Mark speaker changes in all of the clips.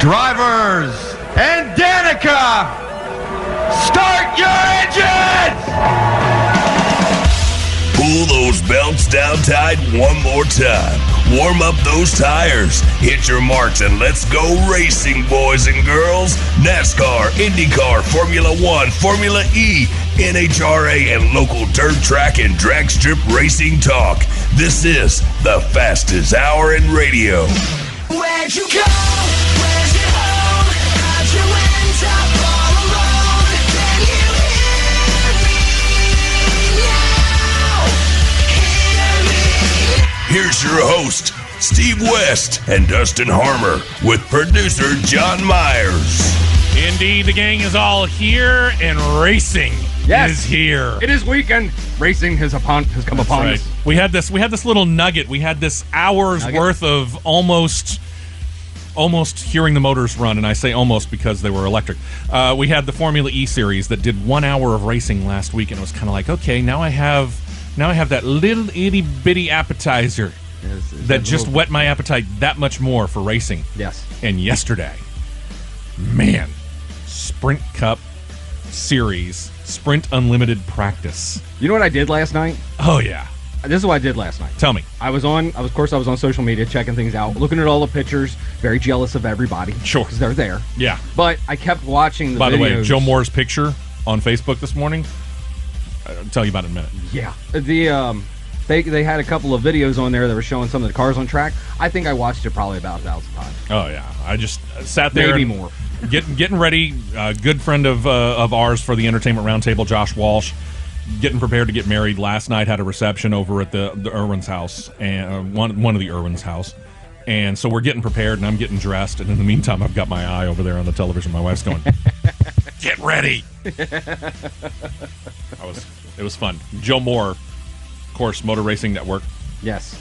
Speaker 1: Drivers and Danica, start your engines!
Speaker 2: Pull those belts down tight one more time. Warm up those tires. Hit your marks and let's go racing, boys and girls. NASCAR, Indycar, Formula One, Formula E, NHRA, and local dirt track and drag strip racing talk. This is the fastest hour in radio.
Speaker 3: Where'd you go? Where's your home? How'd you end up all alone? Can you hear me now? Hear me now.
Speaker 2: Here's your host, Steve West and Dustin Harmer, with producer John Myers.
Speaker 4: Indeed, the gang is all here, and racing is here.
Speaker 5: It is weekend. Racing has come upon us.
Speaker 4: We had this little nugget. We had this hour's worth of almost hearing the motors run, and I say almost because they were electric. We had the Formula E series that did 1 hour of racing last week, and it was kind of like, okay, now I have that little itty bitty appetizer that just whet my appetite that much more for racing.
Speaker 5: Yes.
Speaker 4: And yesterday, man, Sprint Cup series, Sprint Unlimited practice.
Speaker 5: You know what I did last night?
Speaker 4: Oh yeah.
Speaker 5: This is what I did last night.
Speaker 4: Tell me.
Speaker 5: I was on social media checking things out, looking at all the pictures, very jealous of everybody.
Speaker 4: Sure.
Speaker 5: Because they're there.
Speaker 4: Yeah.
Speaker 5: But I kept watching the videos.
Speaker 4: By the way, Joe Moore's picture on Facebook this morning, I'll tell you about it in a minute.
Speaker 5: Yeah. They had a couple of videos on there that were showing some of the cars on track. I think I watched it probably about 1,000 times.
Speaker 4: Oh yeah. I just sat there.
Speaker 5: Maybe more.
Speaker 4: Getting ready. A good friend of ours for the Entertainment Roundtable, Josh Walsh, getting prepared to get married last night. Had a reception over at the Irwin's house, and one of the Irwin's house. And so we're getting prepared, and I'm getting dressed. And in the meantime, I've got my eye over there on the television. My wife's going, "Get ready." It was fun. Joe Moore, of course, Motor Racing Network.
Speaker 5: Yes.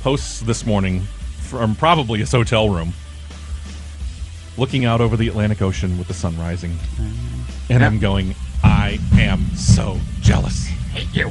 Speaker 4: Posts this morning from probably his hotel room, looking out over the Atlantic Ocean with the sun rising. And I'm going, I am so jealous.
Speaker 5: Hate you.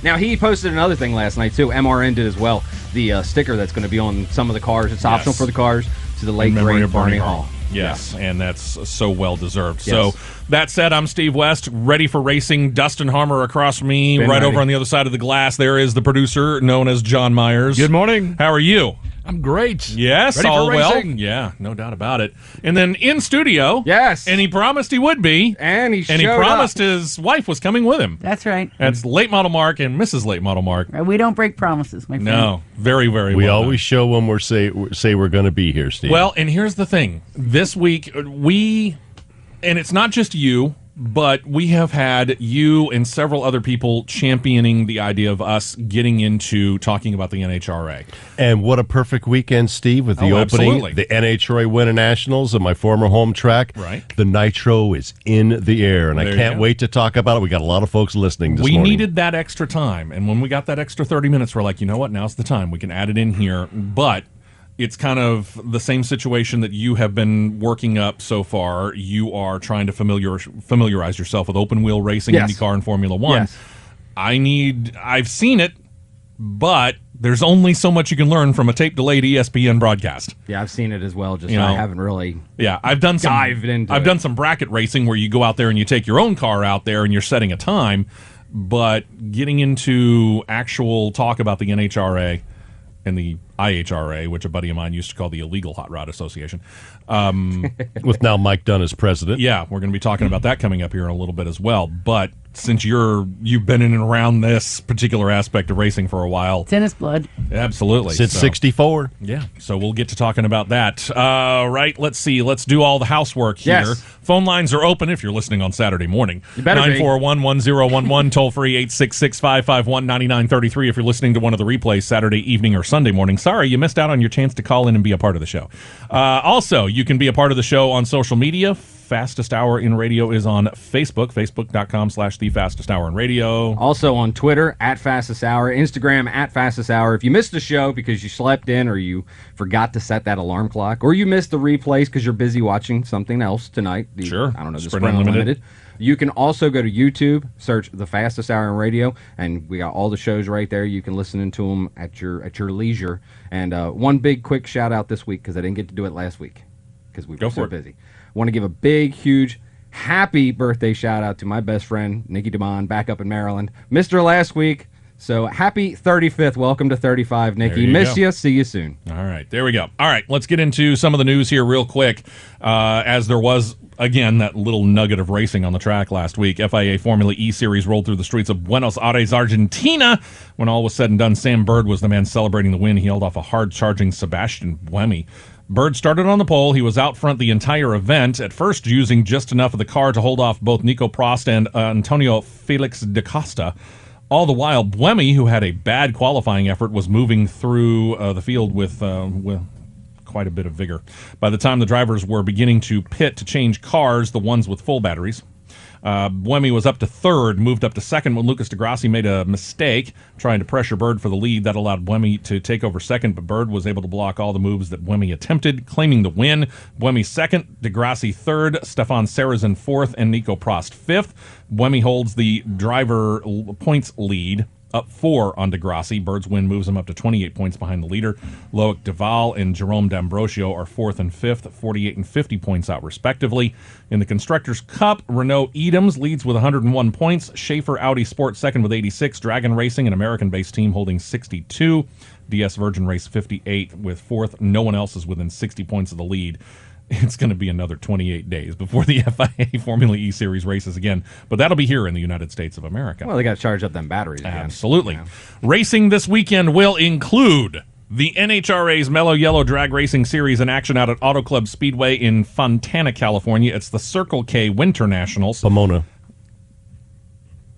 Speaker 5: Now, he posted another thing last night, too. MRN did as well. The sticker that's going to be on some of the cars. It's optional for the cars, to the late, great Barney Hall.
Speaker 4: Yes, and that's so well-deserved.
Speaker 5: Yes.
Speaker 4: So, that said, I'm Steve West, ready for racing. Dustin Harmer across from me,
Speaker 5: Been
Speaker 4: right
Speaker 5: ready.
Speaker 4: over on the other side of the glass. There is the producer, known as John Myers.
Speaker 6: Good morning.
Speaker 4: How are you?
Speaker 6: I'm great.
Speaker 4: Yes,
Speaker 6: Ready
Speaker 4: all
Speaker 6: for
Speaker 4: well.
Speaker 6: racing.
Speaker 4: Yeah, no doubt about it. And then in studio,
Speaker 5: Yes.
Speaker 4: and he promised he would be,
Speaker 5: And he
Speaker 4: promised his wife was coming with him.
Speaker 7: That's right.
Speaker 4: That's Late Model Mark and Mrs. Late Model Mark.
Speaker 7: We don't break promises, my friend.
Speaker 4: No, very, very
Speaker 6: We
Speaker 4: well
Speaker 6: always show when we say we're going to be here, Steve.
Speaker 4: Well, and here's the thing. This week, and it's not just you, but we have had you and several other people championing the idea of us getting into talking about the NHRA.
Speaker 6: and what a perfect weekend, Steve, with the opening,
Speaker 4: absolutely.
Speaker 6: the NHRA Winter Nationals at my former home track.
Speaker 4: Right.
Speaker 6: The Nitro is in the air, and
Speaker 4: There
Speaker 6: I
Speaker 4: you
Speaker 6: can't
Speaker 4: go.
Speaker 6: wait to talk about it. We got a lot of folks listening this
Speaker 4: We
Speaker 6: morning.
Speaker 4: needed that extra time, and when we got that extra 30 minutes, we're like, you know what? Now's the time. We can add it in here, but it's kind of the same situation that you have been working up so far. You are trying to familiarize yourself with open wheel racing,
Speaker 5: Yes.
Speaker 4: IndyCar, and Formula One.
Speaker 5: Yes.
Speaker 4: I've seen it, but there's only so much you can learn from a tape-delayed ESPN broadcast.
Speaker 5: Yeah, I've seen it as well. Just
Speaker 4: You know,
Speaker 5: I haven't really.
Speaker 4: Yeah, I've done some.
Speaker 5: Dived into
Speaker 4: I've
Speaker 5: it.
Speaker 4: done some bracket racing where you go out there and you take your own car out there and you're setting a time, but getting into actual talk about the NHRA and the IHRA, which a buddy of mine used to call the Illegal Hot Rod Association.
Speaker 6: With now Mike Dunn as president.
Speaker 4: Yeah, we're going to be talking about that coming up here in a little bit as well. But since you've been in and around this particular aspect of racing for a while,
Speaker 7: Tennis blood.
Speaker 4: absolutely.
Speaker 6: Since
Speaker 4: So-
Speaker 6: 64.
Speaker 4: Yeah, so we'll get to talking about that. Right, let's see. Let's do all the housework here.
Speaker 5: Yes.
Speaker 4: Phone lines are open if you're listening on Saturday morning.
Speaker 5: You better be.
Speaker 4: 941-1011, toll-free 866-551-9933 if you're listening to one of the replays Saturday evening or Sunday morning. Sorry, you missed out on your chance to call in and be a part of the show. Also, you can be a part of the show on social media. Fastest Hour in Radio is on Facebook, facebook.com/The Fastest Hour in Radio.
Speaker 5: Also on Twitter, @Fastest Hour, Instagram, @Fastest Hour. If you missed the show because you slept in or you forgot to set that alarm clock, or you missed the replays because you're busy watching something else tonight,
Speaker 4: Sure.
Speaker 5: I don't know, the
Speaker 4: Sprint
Speaker 5: Sprint
Speaker 4: Unlimited.
Speaker 5: Unlimited. You can also go to YouTube, search The Fastest Hour in Radio, and we got all the shows right there. You can listen into them at your leisure. And one big quick shout out this week, because I didn't get to do it last week. because we've
Speaker 4: Go
Speaker 5: been so
Speaker 4: for it.
Speaker 5: busy. Want to give a big, huge, happy birthday shout out to my best friend, Nikki DeMond, back up in Maryland. Missed her last week. So happy 35th. Welcome to 35, Nikki.
Speaker 4: There you
Speaker 5: Miss
Speaker 4: go.
Speaker 5: you. See you soon.
Speaker 4: All right, there we go. All right, let's get into some of the news here real quick. As there was, again, that little nugget of racing on the track last week. FIA Formula E Series rolled through the streets of Buenos Aires, Argentina. When all was said and done, Sam Bird was the man celebrating the win. He held off a hard-charging Sebastian Buemi. Bird started on the pole. He was out front the entire event, at first using just enough of the car to hold off both Nico Prost and Antonio Felix da Costa. All the while, Buemi, who had a bad qualifying effort, was moving through the field with quite a bit of vigor. By the time the drivers were beginning to pit to change cars, the ones with full batteries, Buemi was up to third, moved up to second when Lucas de Grassi made a mistake trying to pressure Bird for the lead. That allowed Buemi to take over second, but Bird was able to block all the moves that Buemi attempted, claiming the win. Buemi second, de Grassi third, Stefan Sarrazin fourth, and Nico Prost fifth. Buemi holds the driver points lead, up 4 on Degrassi. Bird's win moves him up to 28 points behind the leader. Loic Duval and Jerome D'Ambrosio are 4th and 5th, 48 and 50 points out respectively. In the Constructors' Cup, Renault Edams leads with 101 points. Schaefer Audi Sport second with 86. Dragon Racing, an American-based team, holding 62. DS Virgin Race 58 with 4th. No one else is within 60 points of the lead. It's going to be another 28 days before the FIA Formula E Series races again, but that'll be here in the United States of America.
Speaker 5: Well, they got to charge up them batteries again.
Speaker 4: Absolutely.
Speaker 5: Yeah.
Speaker 4: Racing this weekend will include the NHRA's Mellow Yellow Drag Racing Series in action out at Auto Club Speedway in Fontana, California. It's the Circle K Winter Nationals.
Speaker 6: Pomona.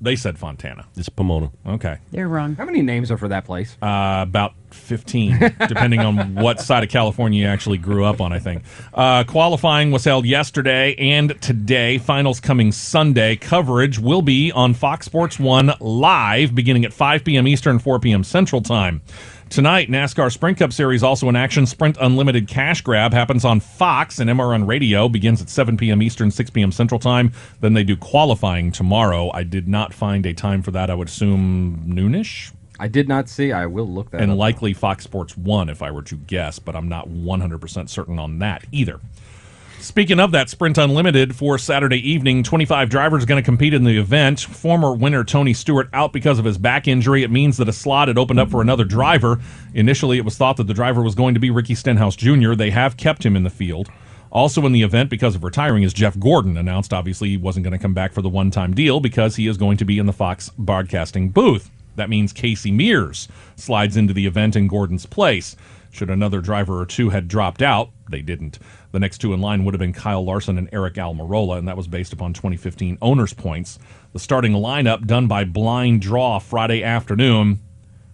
Speaker 4: They said Fontana.
Speaker 6: It's Pomona.
Speaker 4: Okay.
Speaker 7: They're wrong.
Speaker 5: How many names are for that place?
Speaker 4: About 15, depending on what side of California you actually grew up on, I think. Qualifying was held yesterday and today. Finals coming Sunday. Coverage will be on Fox Sports 1 live beginning at 5 p.m. Eastern, 4 p.m. Central Time. Tonight, NASCAR Sprint Cup Series also in action. Sprint Unlimited Cash Grab happens on Fox and MRN Radio. Begins at 7 p.m. Eastern, 6 p.m. Central Time. Then they do qualifying tomorrow. I did not find a time for that. I would assume noonish.
Speaker 5: I did not see. I will look that
Speaker 4: And
Speaker 5: up.
Speaker 4: likely Fox Sports 1 if I were to guess, but I'm not 100% certain on that either. Speaking of that Sprint Unlimited for Saturday evening, 25 drivers are going to compete in the event. Former winner Tony Stewart out because of his back injury. It means that a slot had opened up for another driver. Initially, it was thought that the driver was going to be Ricky Stenhouse Jr. They have kept him in the field. Also in the event, because of retiring, is Jeff Gordon. Announced, obviously, he wasn't going to come back for the one-time deal because he is going to be in the Fox broadcasting booth. That means Casey Mears slides into the event in Gordon's place. Should another driver or two had dropped out, they didn't. The next two in line would have been Kyle Larson and Eric Almirola, and that was based upon 2015 owners' points. The starting lineup done by blind draw Friday afternoon.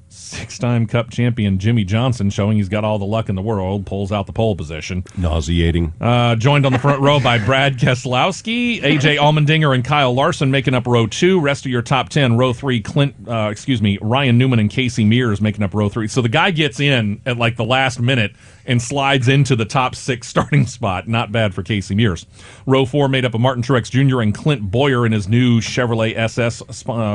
Speaker 4: 6-time Cup champion Jimmy Johnson, showing he's got all the luck in the world, pulls out the pole position.
Speaker 6: Nauseating.
Speaker 4: Joined on the front row by Brad Keselowski, AJ Allmendinger, and Kyle Larson making up row 2. Rest of your top 10, row 3, Ryan Newman and Casey Mears making up row 3. So the guy gets in at like the last minute and slides into the top 6 starting spot. Not bad for Casey Mears. Row 4 made up of Martin Truex Jr. and Clint Boyer in his new Chevrolet SS,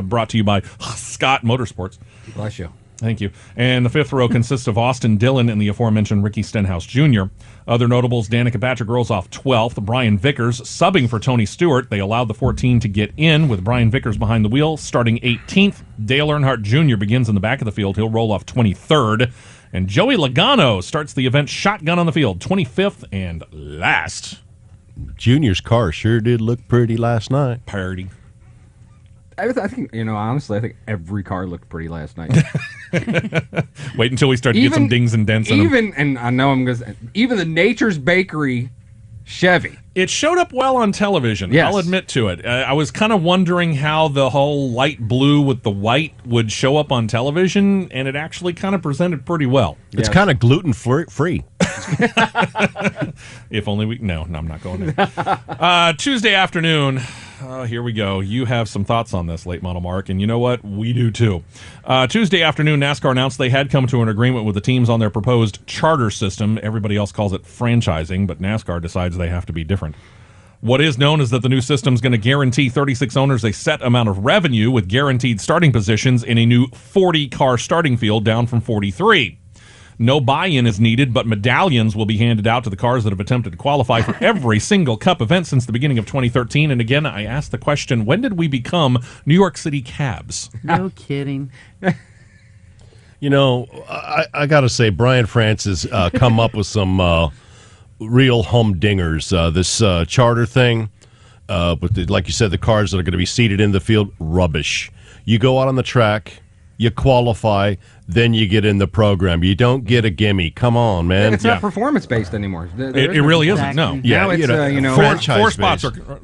Speaker 4: brought to you by Scott Motorsports.
Speaker 5: Bless you.
Speaker 4: Thank you. And the fifth row consists of Austin Dillon and the aforementioned Ricky Stenhouse Jr. Other notables, Danica Patrick rolls off 12th. Brian Vickers subbing for Tony Stewart. They allowed the 14 to get in with Brian Vickers behind the wheel. Starting 18th, Dale Earnhardt Jr. begins in the back of the field. He'll roll off 23rd. And Joey Logano starts the event shotgun on the field, 25th and last.
Speaker 6: Junior's car sure did look pretty last night.
Speaker 4: Party.
Speaker 5: I think, honestly, I think every car looked pretty last night.
Speaker 4: Wait until we start to get some dings and dents in them.
Speaker 5: And I know even the Nature's Bakery Chevy.
Speaker 4: It showed up well on television.
Speaker 5: Yes.
Speaker 4: I'll admit to it. I was kind of wondering how the whole light blue with the white would show up on television, and it actually kind of presented pretty well.
Speaker 6: It's
Speaker 5: Yes.
Speaker 6: kind of gluten free.
Speaker 4: If only we... No, I'm not going there. Tuesday afternoon... here we go. You have some thoughts on this, late model Mark, and you know what? We do too. Tuesday afternoon, NASCAR announced they had come to an agreement with the teams on their proposed charter system. Everybody else calls it franchising, but NASCAR decides they have to be different. What is known is that the new system is going to guarantee 36 owners a set amount of revenue with guaranteed starting positions in a new 40-car starting field down from 43. No buy-in is needed, but medallions will be handed out to the cars that have attempted to qualify for every single Cup event since the beginning of 2013. And again, I asked the question, when did we become New York City Cabs?
Speaker 7: No kidding.
Speaker 6: You know, I got to say, Brian France has come up with some real humdingers. This charter thing, like you said, the cars that are going to be seated in the field, rubbish. You go out on the track, you qualify, then you get in the program. You don't get a gimme. Come on, man.
Speaker 5: It's not performance-based anymore.
Speaker 4: It really isn't, no.
Speaker 6: Yeah,
Speaker 5: now it's,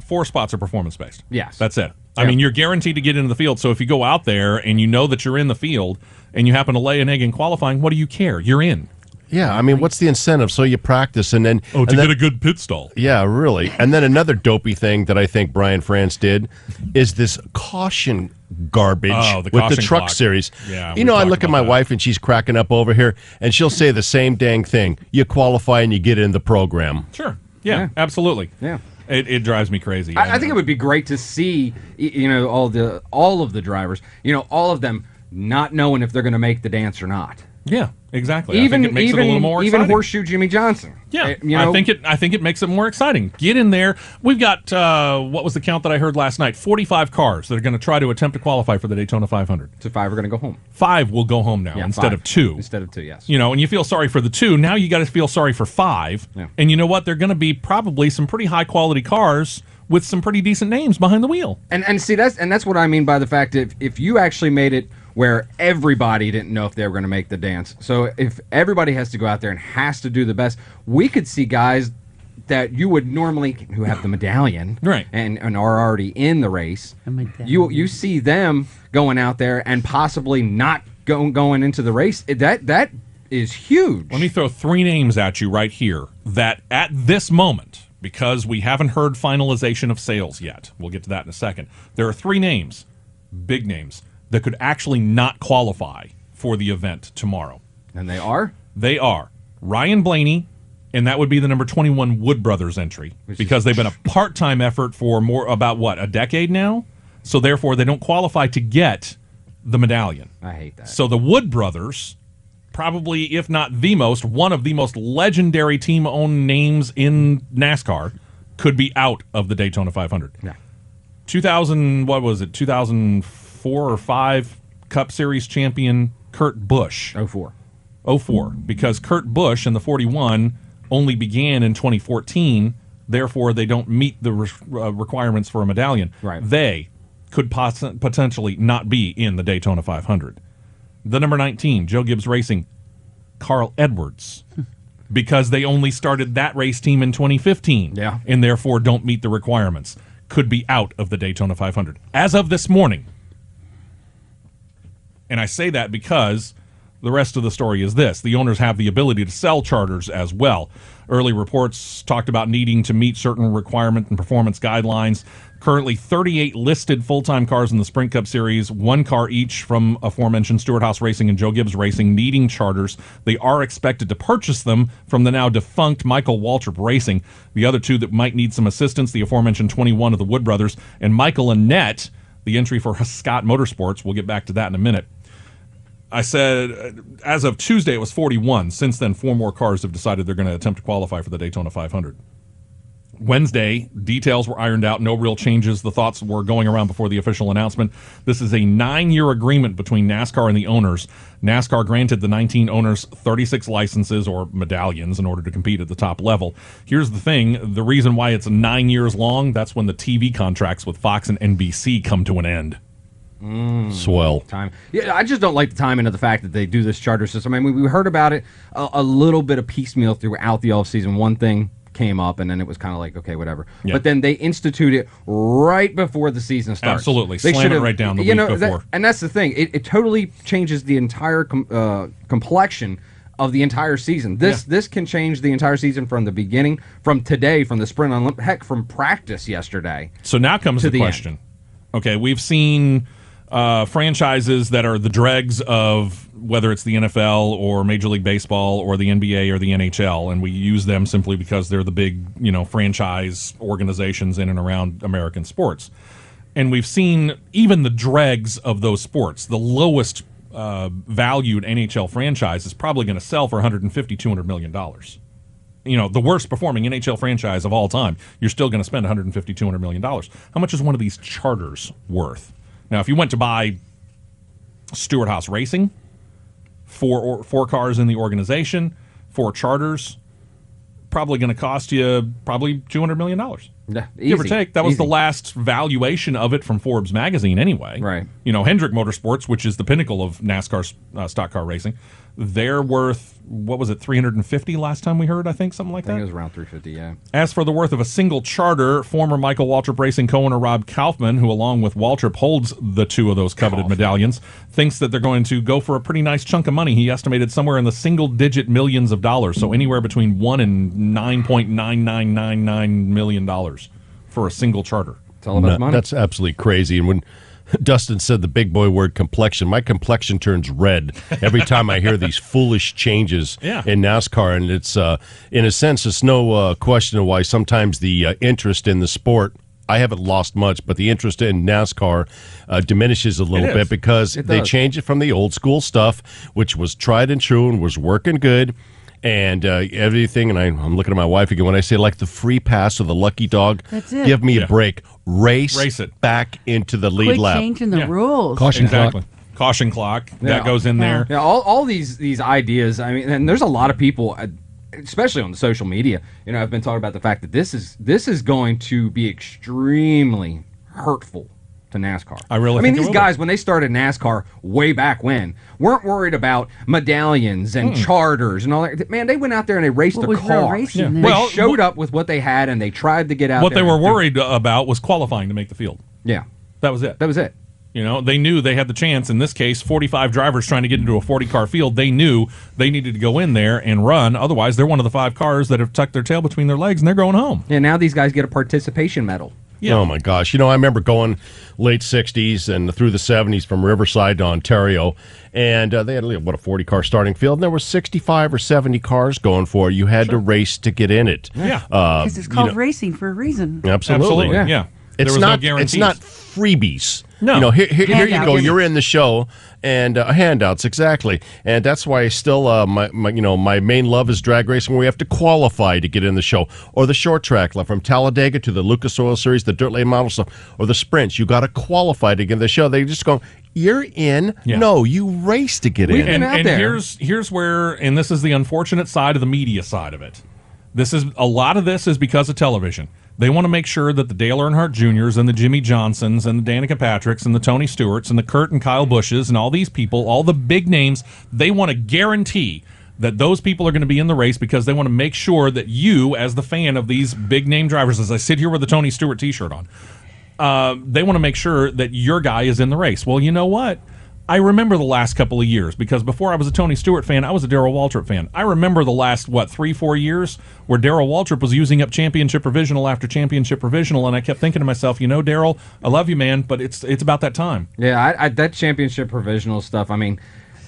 Speaker 4: Four spots are performance-based.
Speaker 5: Yes.
Speaker 4: That's it. I mean, you're guaranteed to get into the field, so if you go out there and you know that you're in the field and you happen to lay an egg in qualifying, what do you care? You're in.
Speaker 6: Yeah, I mean, what's the incentive? So you practice and then...
Speaker 4: get a good pit stall.
Speaker 6: Yeah, really. And then another dopey thing that I think Brian France did is this caution garbage with the
Speaker 4: caution
Speaker 6: truck
Speaker 4: clock.
Speaker 6: series.
Speaker 4: Yeah,
Speaker 6: you know, I look at my wife and she's cracking up over here, and she'll say the same dang thing. You qualify and you get in the program.
Speaker 4: Sure. Yeah. Absolutely.
Speaker 5: Yeah.
Speaker 4: It drives me crazy.
Speaker 5: I think it would be great to see, all of the drivers, all of them not knowing if they're going to make the dance or not.
Speaker 4: Yeah, exactly. I think it makes it a little more exciting.
Speaker 5: Even Horseshoe Jimmy Johnson.
Speaker 4: Yeah, I think it makes it more exciting. Get in there. We've got what was the count that I heard last night? 45 cars that are going to try to attempt to qualify for the Daytona 500.
Speaker 5: So 5 are going to go home.
Speaker 4: 5 will go home now instead
Speaker 5: 5.
Speaker 4: of 2.
Speaker 5: Instead of 2, yes.
Speaker 4: And you feel sorry for the 2. Now you got to feel sorry for 5.
Speaker 5: Yeah.
Speaker 4: And you know what? They're going to be probably some pretty high quality cars with some pretty decent names behind the wheel.
Speaker 5: And see that's what I mean by the fact that if you actually made it where everybody didn't know if they were going to make the dance. So if everybody has to go out there and has to do the best, we could see guys that you would normally, who have the medallion,
Speaker 4: right,
Speaker 5: and are already in the race. You see them going out there and possibly not going into the race. That is huge.
Speaker 4: Let me throw 3 names at you right here that at this moment, because we haven't heard finalization of sales yet, we'll get to that in a second, there are 3 names, big names, that could actually not qualify for the event tomorrow.
Speaker 5: And they are?
Speaker 4: They are Ryan Blaney, and that would be the number 21 Wood Brothers entry, because they've been a part-time effort for a decade now, so therefore they don't qualify to get the medallion.
Speaker 5: I hate that.
Speaker 4: So the Wood Brothers, probably, if not one of the most legendary team-owned names in NASCAR, could be out of the Daytona 500.
Speaker 5: Yeah.
Speaker 4: 2004 or 5 Cup Series champion Kurt Busch.
Speaker 5: 04,
Speaker 4: because Kurt Busch in the 41 only began in 2014, therefore they don't meet the requirements for a medallion.
Speaker 5: Right.
Speaker 4: They could potentially not be in the Daytona 500. The number 19, Joe Gibbs Racing, Carl Edwards, because they only started that race team in 2015, and therefore don't meet the requirements, could be out of the Daytona 500. As of this morning, and I say that because the rest of the story is this. The owners have the ability to sell charters as well. Early reports talked about needing to meet certain requirement and performance guidelines. Currently, 38 listed full-time cars in the Sprint Cup Series, 1 car each from aforementioned Stewart House Racing and Joe Gibbs Racing needing charters. They are expected to purchase them from the now defunct Michael Waltrip Racing. The other 2 that might need some assistance, the aforementioned 21 of the Wood Brothers, and Michael Annette, the entry for Scott Motorsports. We'll get back to that in a minute. I said, as of Tuesday, it was 41. Since then, 4 more cars have decided they're going to attempt to qualify for the Daytona 500. Wednesday, details were ironed out. No real changes. The thoughts were going around before the official announcement. This is a 9-year agreement between NASCAR and the owners. NASCAR granted the 19 owners 36 licenses or medallions in order to compete at the top level. Here's the thing. The reason why it's 9 years long, that's when the TV contracts with Fox and NBC come to an end.
Speaker 6: Swell.
Speaker 5: Time. Yeah, I just don't like the timing of the fact that they do this charter system. I mean, we heard about it a little bit of piecemeal throughout the offseason. One thing came up, and then it was kind of like, okay, whatever.
Speaker 4: Yeah.
Speaker 5: But then they institute it right before the season starts.
Speaker 4: Absolutely.
Speaker 5: They
Speaker 4: Slam it right down the week before.
Speaker 5: And that's the thing. It totally changes the entire complexion of the entire season. This can change the entire season from the beginning, from today, from the sprint, heck, from practice yesterday.
Speaker 4: So now comes the question.
Speaker 5: End.
Speaker 4: Okay, we've seen franchises that are the dregs of whether it's the NFL or Major League Baseball or the NBA or the NHL, and we use them simply because they're the big, franchise organizations in and around American sports. And we've seen even the dregs of those sports, the lowest valued NHL franchise is probably going to sell for $150, $200 million. You know, the worst performing NHL franchise of all time, you're still going to spend $150, $200 million. How much is one of these charters worth? Now, if you went to buy Stewart Haas Racing, four cars in the organization, 4 charters, probably going to cost you probably $200 million.
Speaker 5: Yeah,
Speaker 4: Give or
Speaker 5: easy,
Speaker 4: take. That was
Speaker 5: easy.
Speaker 4: the last valuation of it from Forbes magazine anyway.
Speaker 5: Right.
Speaker 4: You know, Hendrick Motorsports, which is the pinnacle of NASCAR stock car racing, they're worth, what was it, 350 last time we heard, I think, something like
Speaker 5: I think
Speaker 4: that?
Speaker 5: it was around 350, yeah.
Speaker 4: As for the worth of a single charter, former Michael Waltrip Racing co-owner Rob Kaufman, who along with Waltrip holds the 2 of those coveted medallions, thinks that they're going to go for a pretty nice chunk of money. He estimated somewhere in the single-digit millions of dollars, so anywhere between $1 and $9.9999 million for a single charter.
Speaker 5: It's all about money.
Speaker 6: That's absolutely crazy. And when Dustin said the big boy word complexion, my complexion turns red every time I hear these foolish changes in NASCAR. And it's, in a sense, it's no question of why sometimes the interest in the sport, I haven't lost much, but the interest in NASCAR diminishes a little bit because they change it from the old school stuff, which was tried and true and was working good. And everything, and I'm looking at my wife again when I say like the free pass or the lucky dog.
Speaker 7: That's it.
Speaker 6: Give me a break. Race
Speaker 4: it
Speaker 6: back into the lead
Speaker 7: Quit
Speaker 6: lap.
Speaker 7: changing the rules.
Speaker 6: Caution clock.
Speaker 4: Caution clock. That goes in there.
Speaker 5: Yeah, all these ideas. I mean, and there's a lot of people, especially on the social media. You know, I've been talking about the fact that this is going to be extremely hurtful to NASCAR.
Speaker 4: I mean,
Speaker 5: think
Speaker 4: these
Speaker 5: guys, when they started NASCAR way back when, weren't worried about medallions and charters and all that. Man, they went out there and they raced
Speaker 7: What
Speaker 5: a
Speaker 7: was real
Speaker 5: car.
Speaker 7: racing
Speaker 5: They
Speaker 7: then?
Speaker 4: Well,
Speaker 5: showed up with what they had and they tried to get out
Speaker 4: What
Speaker 5: there.
Speaker 4: they were
Speaker 5: and do-
Speaker 4: worried about was qualifying to make the field.
Speaker 5: Yeah,
Speaker 4: That was it.
Speaker 5: that was it.
Speaker 4: You know, they knew they had the chance. In this case, 45 drivers trying to get into a 40-car field. They knew they needed to go in there and run. Otherwise, they're one of the 5 cars that have tucked their tail between their legs and they're going home.
Speaker 5: Yeah, now these guys get a participation medal.
Speaker 4: Yeah.
Speaker 6: Oh, my gosh. You know, I remember going late 60s and through the 70s from Riverside to Ontario, and they had, a 40-car starting field, and there were 65 or 70 cars going for it. You had to race to get in it.
Speaker 4: Yeah.
Speaker 7: Because it's called racing for a reason.
Speaker 6: Absolutely.
Speaker 4: Yeah. There
Speaker 6: It's
Speaker 4: was
Speaker 6: not.
Speaker 4: no guarantees.
Speaker 6: It's not freebies.
Speaker 4: No.
Speaker 6: You know, here you
Speaker 7: Handouts.
Speaker 6: go. You're in the show, and handouts exactly. And that's why I still my main love is drag racing, where we have to qualify to get in the show, or the short track, like from Talladega to the Lucas Oil Series, the dirt lane model stuff, or the sprints. You got to qualify to get in the show. They just go, you're in.
Speaker 4: Yeah.
Speaker 6: No, you race to get in.
Speaker 5: been out
Speaker 4: And
Speaker 5: there.
Speaker 4: here's where, and this is the unfortunate side of the media side of it. A lot of this is because of television. They want to make sure that the Dale Earnhardt Jr.'s and the Jimmy Johnsons and the Danica Patricks and the Tony Stewarts and the Kurt and Kyle Bushes and all these people, all the big names, they want to guarantee that those people are going to be in the race because they want to make sure that you, as the fan of these big name drivers, as I sit here with the Tony Stewart t-shirt on, they want to make sure that your guy is in the race. Well, you know what? I remember the last couple of years because before I was a Tony Stewart fan, I was a Darrell Waltrip fan. I remember the last, 3-4 years where Darrell Waltrip was using up championship provisional after championship provisional, and I kept thinking to myself, you know, Darrell, I love you, man, but it's about that time.
Speaker 5: Yeah, I that championship provisional stuff, I mean,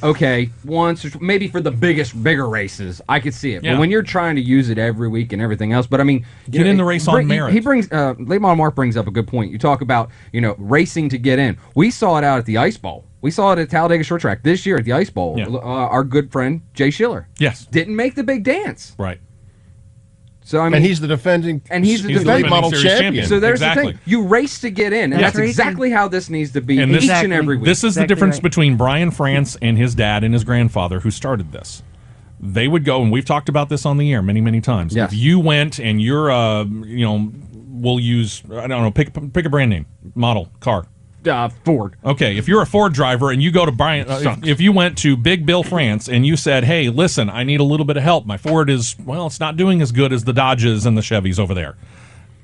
Speaker 5: okay, once, maybe for the bigger races, I could see it.
Speaker 4: Yeah.
Speaker 5: But when you're trying to use it every week and everything else, but I mean...
Speaker 4: Get in the race on merit.
Speaker 5: He brings, Late Model Mark brings up a good point. You talk about, racing to get in. We saw it out at the Ice Bowl. We saw it at Talladega Short Track this year at the Ice Bowl.
Speaker 4: Yeah.
Speaker 5: Our good friend, Jay Schiller.
Speaker 4: Yes.
Speaker 5: Didn't make the big dance.
Speaker 4: Right.
Speaker 5: So, I mean...
Speaker 6: And he's the defending.
Speaker 5: He's the
Speaker 6: late
Speaker 4: defending
Speaker 6: model
Speaker 4: series
Speaker 6: champion.
Speaker 4: champion.
Speaker 5: So there's
Speaker 4: Exactly.
Speaker 5: the thing. You race to get in, and
Speaker 7: Yeah.
Speaker 5: that's exactly how this needs to be
Speaker 4: And
Speaker 5: each
Speaker 4: this-
Speaker 5: and every week.
Speaker 4: This is the
Speaker 7: Exactly
Speaker 4: difference
Speaker 7: right.
Speaker 4: between Brian France and his dad and his grandfather who started this. They would go, and we've talked about this on the air many, many times.
Speaker 5: Yes.
Speaker 4: If you went and you're, we'll use, I don't know, pick a brand name, model, car.
Speaker 5: Ford.
Speaker 4: Okay, if you're a Ford driver and you go to Brian, if you went to Big Bill France and you said, hey, listen, I need a little bit of help. My Ford is, it's not doing as good as the Dodges and the Chevys over there.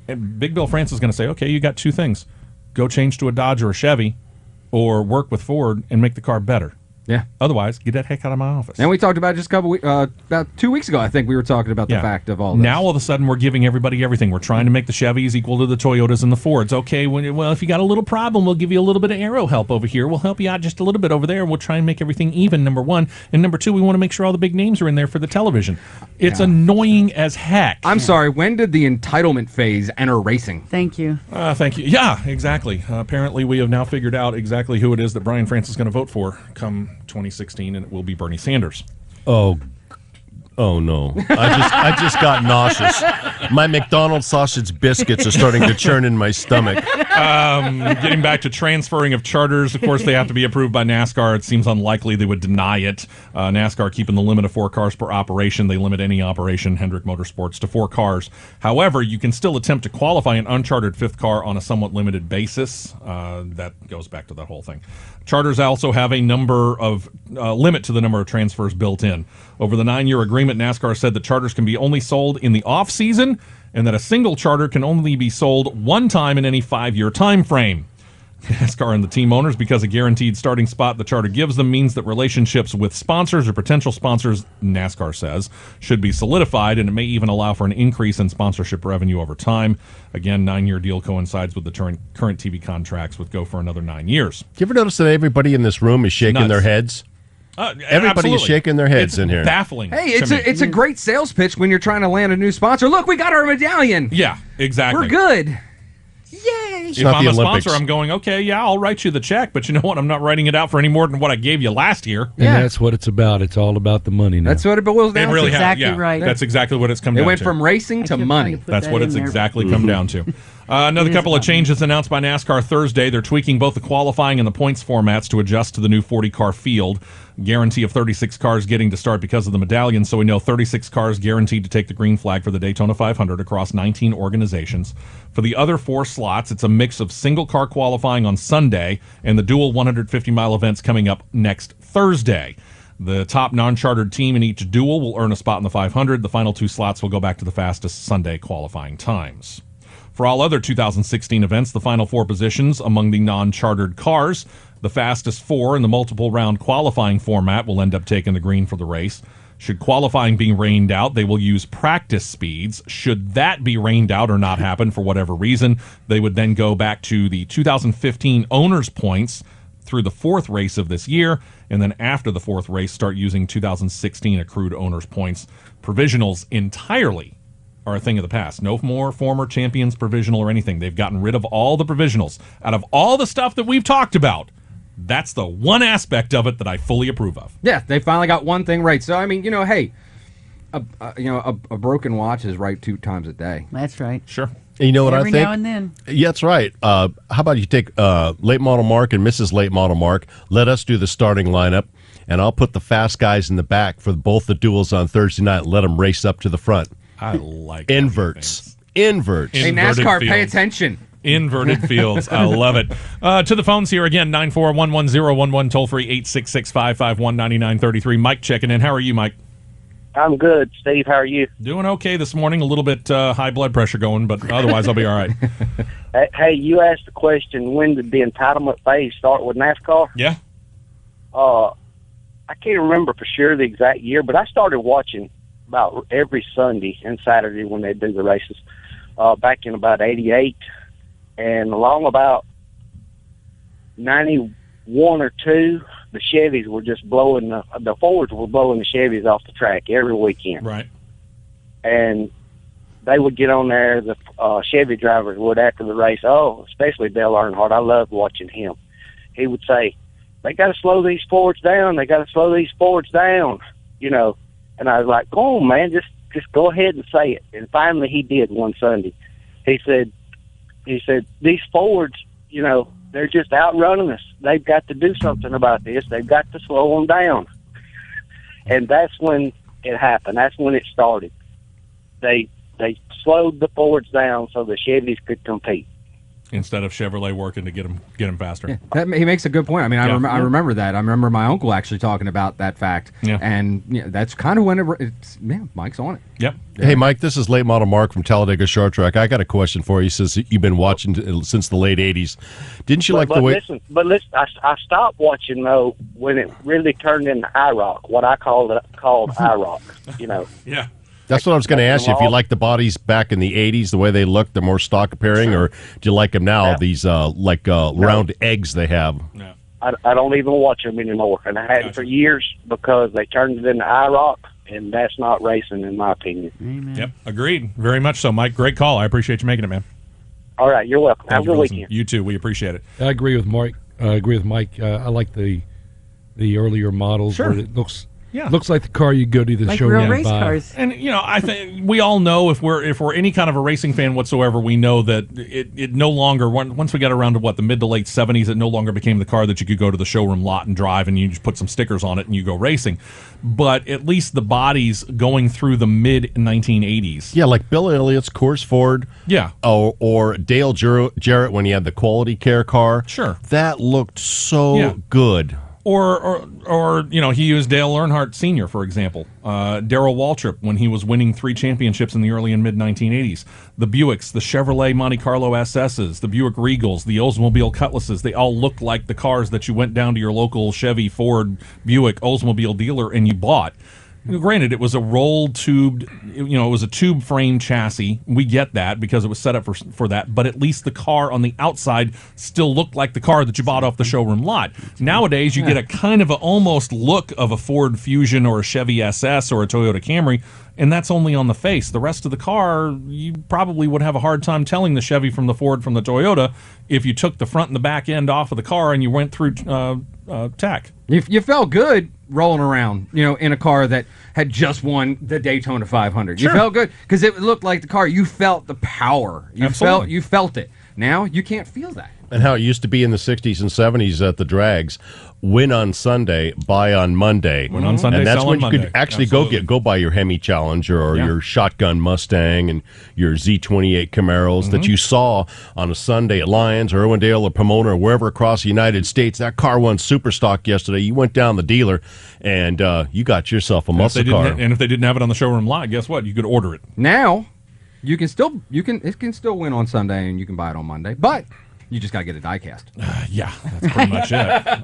Speaker 4: And Big Bill France is going to say, okay, you got 2 things. Go change to a Dodge or a Chevy or work with Ford and make the car better.
Speaker 5: Yeah.
Speaker 4: Otherwise, get that heck out of my office.
Speaker 5: And we talked about it just a couple about 2 weeks ago, I think we were talking about the fact of all this.
Speaker 4: Now all of a sudden we're giving everybody everything. We're trying to make the Chevys equal to the Toyotas and the Fords. Okay, well, if you got a little problem, we'll give you a little bit of aero help over here. We'll help you out just a little bit over there, and we'll try and make everything even, number one. And number two, we want to make sure all the big names are in there for the television. It's annoying as heck.
Speaker 5: I'm sorry, when did the entitlement phase enter racing?
Speaker 7: Thank you.
Speaker 4: Thank you. Yeah, exactly. Apparently we have now figured out exactly who it is that Brian France is going to vote for come 2016, and it will be Bernie Sanders.
Speaker 6: Oh no! I just got nauseous. My McDonald's sausage biscuits are starting to churn in my stomach.
Speaker 4: Getting back to transferring of charters, of course, they have to be approved by NASCAR. It seems unlikely they would deny it. NASCAR keeping the limit of 4 cars per operation. They limit any operation, Hendrick Motorsports, to 4 cars. However, you can still attempt to qualify an unchartered 5th car on a somewhat limited basis. That goes back to that whole thing. Charters also have a limit to the number of transfers built in. Over the 9-year agreement, NASCAR said that charters can be only sold in the off-season and that a single charter can only be sold one time in any 5-year time frame. NASCAR and the team owners, because a guaranteed starting spot the charter gives them means that relationships with sponsors or potential sponsors, NASCAR says, should be solidified, and it may even allow for an increase in sponsorship revenue over time. Again, 9-year deal coincides with the current TV contracts, would go for another 9 years.
Speaker 6: Do you ever notice that everybody in this room is shaking their heads? Everybody
Speaker 4: absolutely.
Speaker 6: is shaking their heads in here.
Speaker 4: Baffling.
Speaker 5: Hey, it's a great sales pitch when you're trying to land a new sponsor. Look, we got our medallion.
Speaker 4: Yeah, exactly.
Speaker 5: We're good. Yay!
Speaker 4: If I'm a sponsor, I'm going, okay, yeah, I'll write you the check, but you know what? I'm not writing it out for any more than what I gave you last year.
Speaker 8: And that's what it's about. It's all about the money now.
Speaker 5: That's what it boils down
Speaker 4: It really
Speaker 5: to.
Speaker 4: has,
Speaker 7: Exactly right.
Speaker 4: That's exactly what it's come down to.
Speaker 5: It went from racing to money.
Speaker 4: That's what it's exactly come down to. Another couple of changes announced by NASCAR Thursday. They're tweaking both the qualifying and the points formats to adjust to the new 40-car field. Guarantee of 36 cars getting to start because of the medallion, so we know 36 cars guaranteed to take the green flag for the Daytona 500 across 19 organizations. For the other 4 slots, it's a mix of single-car qualifying on Sunday and the dual 150-mile events coming up next Thursday. The top non-chartered team in each duel will earn a spot in the 500. The final 2 slots will go back to the fastest Sunday qualifying times. For all other 2016 events, the final 4 positions among the non-chartered cars, the fastest 4 in the multiple round qualifying format will end up taking the green for the race. Should qualifying be rained out, they will use practice speeds. Should that be rained out or not happen for whatever reason, they would then go back to the 2015 owners' points through the 4th race of this year, and then after the 4th race, start using 2016 accrued owners' points. Provisionals entirely are a thing of the past. No more former champions provisional or anything. They've gotten rid of all the provisionals. Out of all the stuff that we've talked about, that's the one aspect of it that I fully approve of.
Speaker 5: Yeah, they finally got one thing right. So I mean, hey, a broken watch is right 2 times a day.
Speaker 7: That's right.
Speaker 4: Sure.
Speaker 6: And you know what
Speaker 7: Every
Speaker 6: I think?
Speaker 7: now and then.
Speaker 6: Yeah, that's right. How about you take Late Model Mark and Mrs. Late Model Mark, let us do the starting lineup, and I'll put the fast guys in the back for both the duels on Thursday night and let them race up to the front.
Speaker 4: I like
Speaker 6: Inverts.
Speaker 5: Hey,
Speaker 4: Inverted
Speaker 5: NASCAR, pay
Speaker 4: fields.
Speaker 5: attention.
Speaker 4: Inverted fields. I love it. To the phones here again, 9411011, toll free 866-551-9933. Mike checking in. How are you, Mike?
Speaker 9: I'm good. Steve, how are you?
Speaker 4: Doing okay this morning. A little bit high blood pressure going, but otherwise I'll be all right.
Speaker 9: Hey, you asked the question, when did the entitlement phase start with NASCAR?
Speaker 4: Yeah.
Speaker 9: I can't remember for sure the exact year, but I started watching about every Sunday and Saturday when they do the races back in about 88. And along about 91 or 2, the Chevys were just blowing, the Fords were blowing the Chevys off the track every weekend.
Speaker 4: Right.
Speaker 9: And they would get on there, the Chevy drivers would, after the race, especially Dale Earnhardt. I loved watching him. He would say, they got to slow these Fords down. They got to slow these Fords down, And I was like, go on, man, just go ahead and say it. And finally he did one Sunday. He said, these Fords, they're just outrunning us. They've got to do something about this. They've got to slow them down. And that's when it happened. That's when it started. They slowed the Fords down so the Chevys could compete.
Speaker 4: Instead of Chevrolet working to get them faster.
Speaker 5: Yeah, he makes a good point. I mean, I remember that. I remember my uncle actually talking about that fact.
Speaker 4: Yeah.
Speaker 5: And that's kind of when Mike's on it.
Speaker 4: Yep.
Speaker 5: Yeah.
Speaker 6: Hey, Mike, this is Late Model Mark from Talladega Short Track. I got a question for you since you've been watching since the late 80s. Didn't you like the way...
Speaker 9: Listen, I stopped watching, though, when it really turned into IROC, what I called IROC,
Speaker 4: Yeah.
Speaker 6: That's what I was going to ask you. If you like the bodies back in the 80s, the way they look, the more stock appearing, or do you like them now,
Speaker 9: Yeah.
Speaker 6: these round eggs they have?
Speaker 4: Yeah.
Speaker 9: I don't even watch them anymore. And I hadn't for years because they turned it into IROC, and that's not racing, in my opinion.
Speaker 7: Amen.
Speaker 4: Yep. Agreed. Very much so, Mike. Great call. I appreciate you making it, man.
Speaker 9: All right, you're welcome. Have a good
Speaker 4: Thank you for listening.
Speaker 9: weekend.
Speaker 4: You too. We appreciate it.
Speaker 8: I agree with Mike. I like the the earlier models.
Speaker 4: Sure.
Speaker 8: Where it looks
Speaker 4: Yeah.
Speaker 8: looks like the car you go to the
Speaker 7: Like
Speaker 8: showroom
Speaker 7: real
Speaker 8: and
Speaker 7: race
Speaker 8: buy.
Speaker 7: cars.
Speaker 4: And I think we all know if we're any kind of a racing fan whatsoever, we know that it no longer once we got around to the mid to late 70s, it no longer became the car that you could go to the showroom lot and drive and you just put some stickers on it and you go racing. But at least the bodies going through the mid 1980s.
Speaker 6: Yeah, like Bill Elliott's Coors Ford.
Speaker 4: Yeah.
Speaker 6: Or Dale Jarrett when he had the quality care car.
Speaker 4: Sure.
Speaker 6: That looked so good.
Speaker 4: Or he used Dale Earnhardt Sr., for example. Darrell Waltrip, when he was winning 3 championships in the early and mid-1980s. The Buicks, the Chevrolet Monte Carlo SSs, the Buick Regals, the Oldsmobile Cutlasses, they all looked like the cars that you went down to your local Chevy, Ford, Buick, Oldsmobile dealer and you bought. Granted, it was a rolled tubed, it was a tube frame chassis. We get that because it was set up for that, but at least the car on the outside still looked like the car that you bought off the showroom lot. Nowadays, you get a kind of almost look of a Ford Fusion or a Chevy SS or a Toyota Camry, and that's only on the face. The rest of the car, you probably would have a hard time telling the Chevy from the Ford from the Toyota if you took the front and the back end off of the car and you went through tech.
Speaker 5: You felt good rolling around, in a car that had just won the Daytona 500. You felt good because it looked like the car. You felt the power. You felt it. Now you can't feel that.
Speaker 6: And how it used to be in the 60s and 70s at the drags. Win on Sunday, buy on Monday.
Speaker 4: Win on Sunday,
Speaker 6: and that's
Speaker 4: sell
Speaker 6: when
Speaker 4: on
Speaker 6: you
Speaker 4: Monday.
Speaker 6: could actually go buy your Hemi Challenger or your Shotgun Mustang and your Z28 Camaros that you saw on a Sunday at Lyons or Irwindale or Pomona or wherever across the United States. That car won Superstock yesterday. You went down the dealer and you got yourself a muscle car.
Speaker 4: And if they didn't have it on the showroom lot, guess what? You could order it.
Speaker 5: Now, it can still win on Sunday and you can buy it on Monday, but you just got to get a die cast.
Speaker 4: Yeah, that's pretty much it.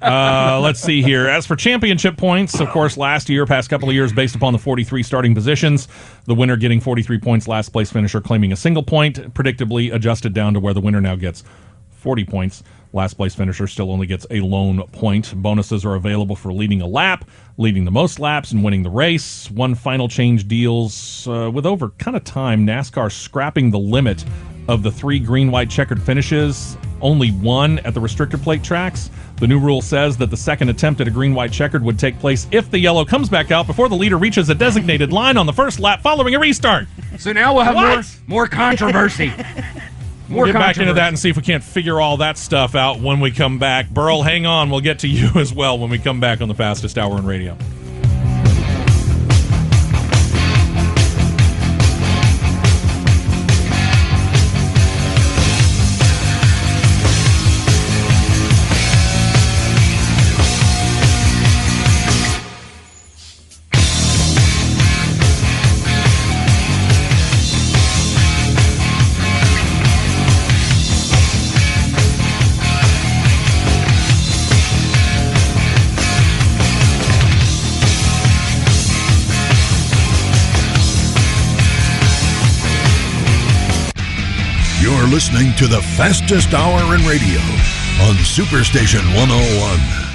Speaker 4: Let's see here. As for championship points, of course, past couple of years, based upon the 43 starting positions, the winner getting 43 points, last place finisher claiming a single point, predictably adjusted down to where the winner now gets 40 points. Last place finisher still only gets a lone point. Bonuses are available for leading a lap, leading the most laps, and winning the race. One final change deals with over kind of time, NASCAR scrapping the limit of the 3 green-white checkered finishes, only 1 at the restrictor plate tracks. The new rule says that the second attempt at a green-white checkered would take place if the yellow comes back out before the leader reaches a designated line on the first lap following a restart.
Speaker 5: So now we'll have more controversy.
Speaker 4: We'll get back into that and see if we can't figure all that stuff out when we come back. Burl, hang on. We'll get to you as well when we come back on the Fastest Hour in Radio.
Speaker 2: You're listening to the Fastest Hour in Radio on Superstation 101.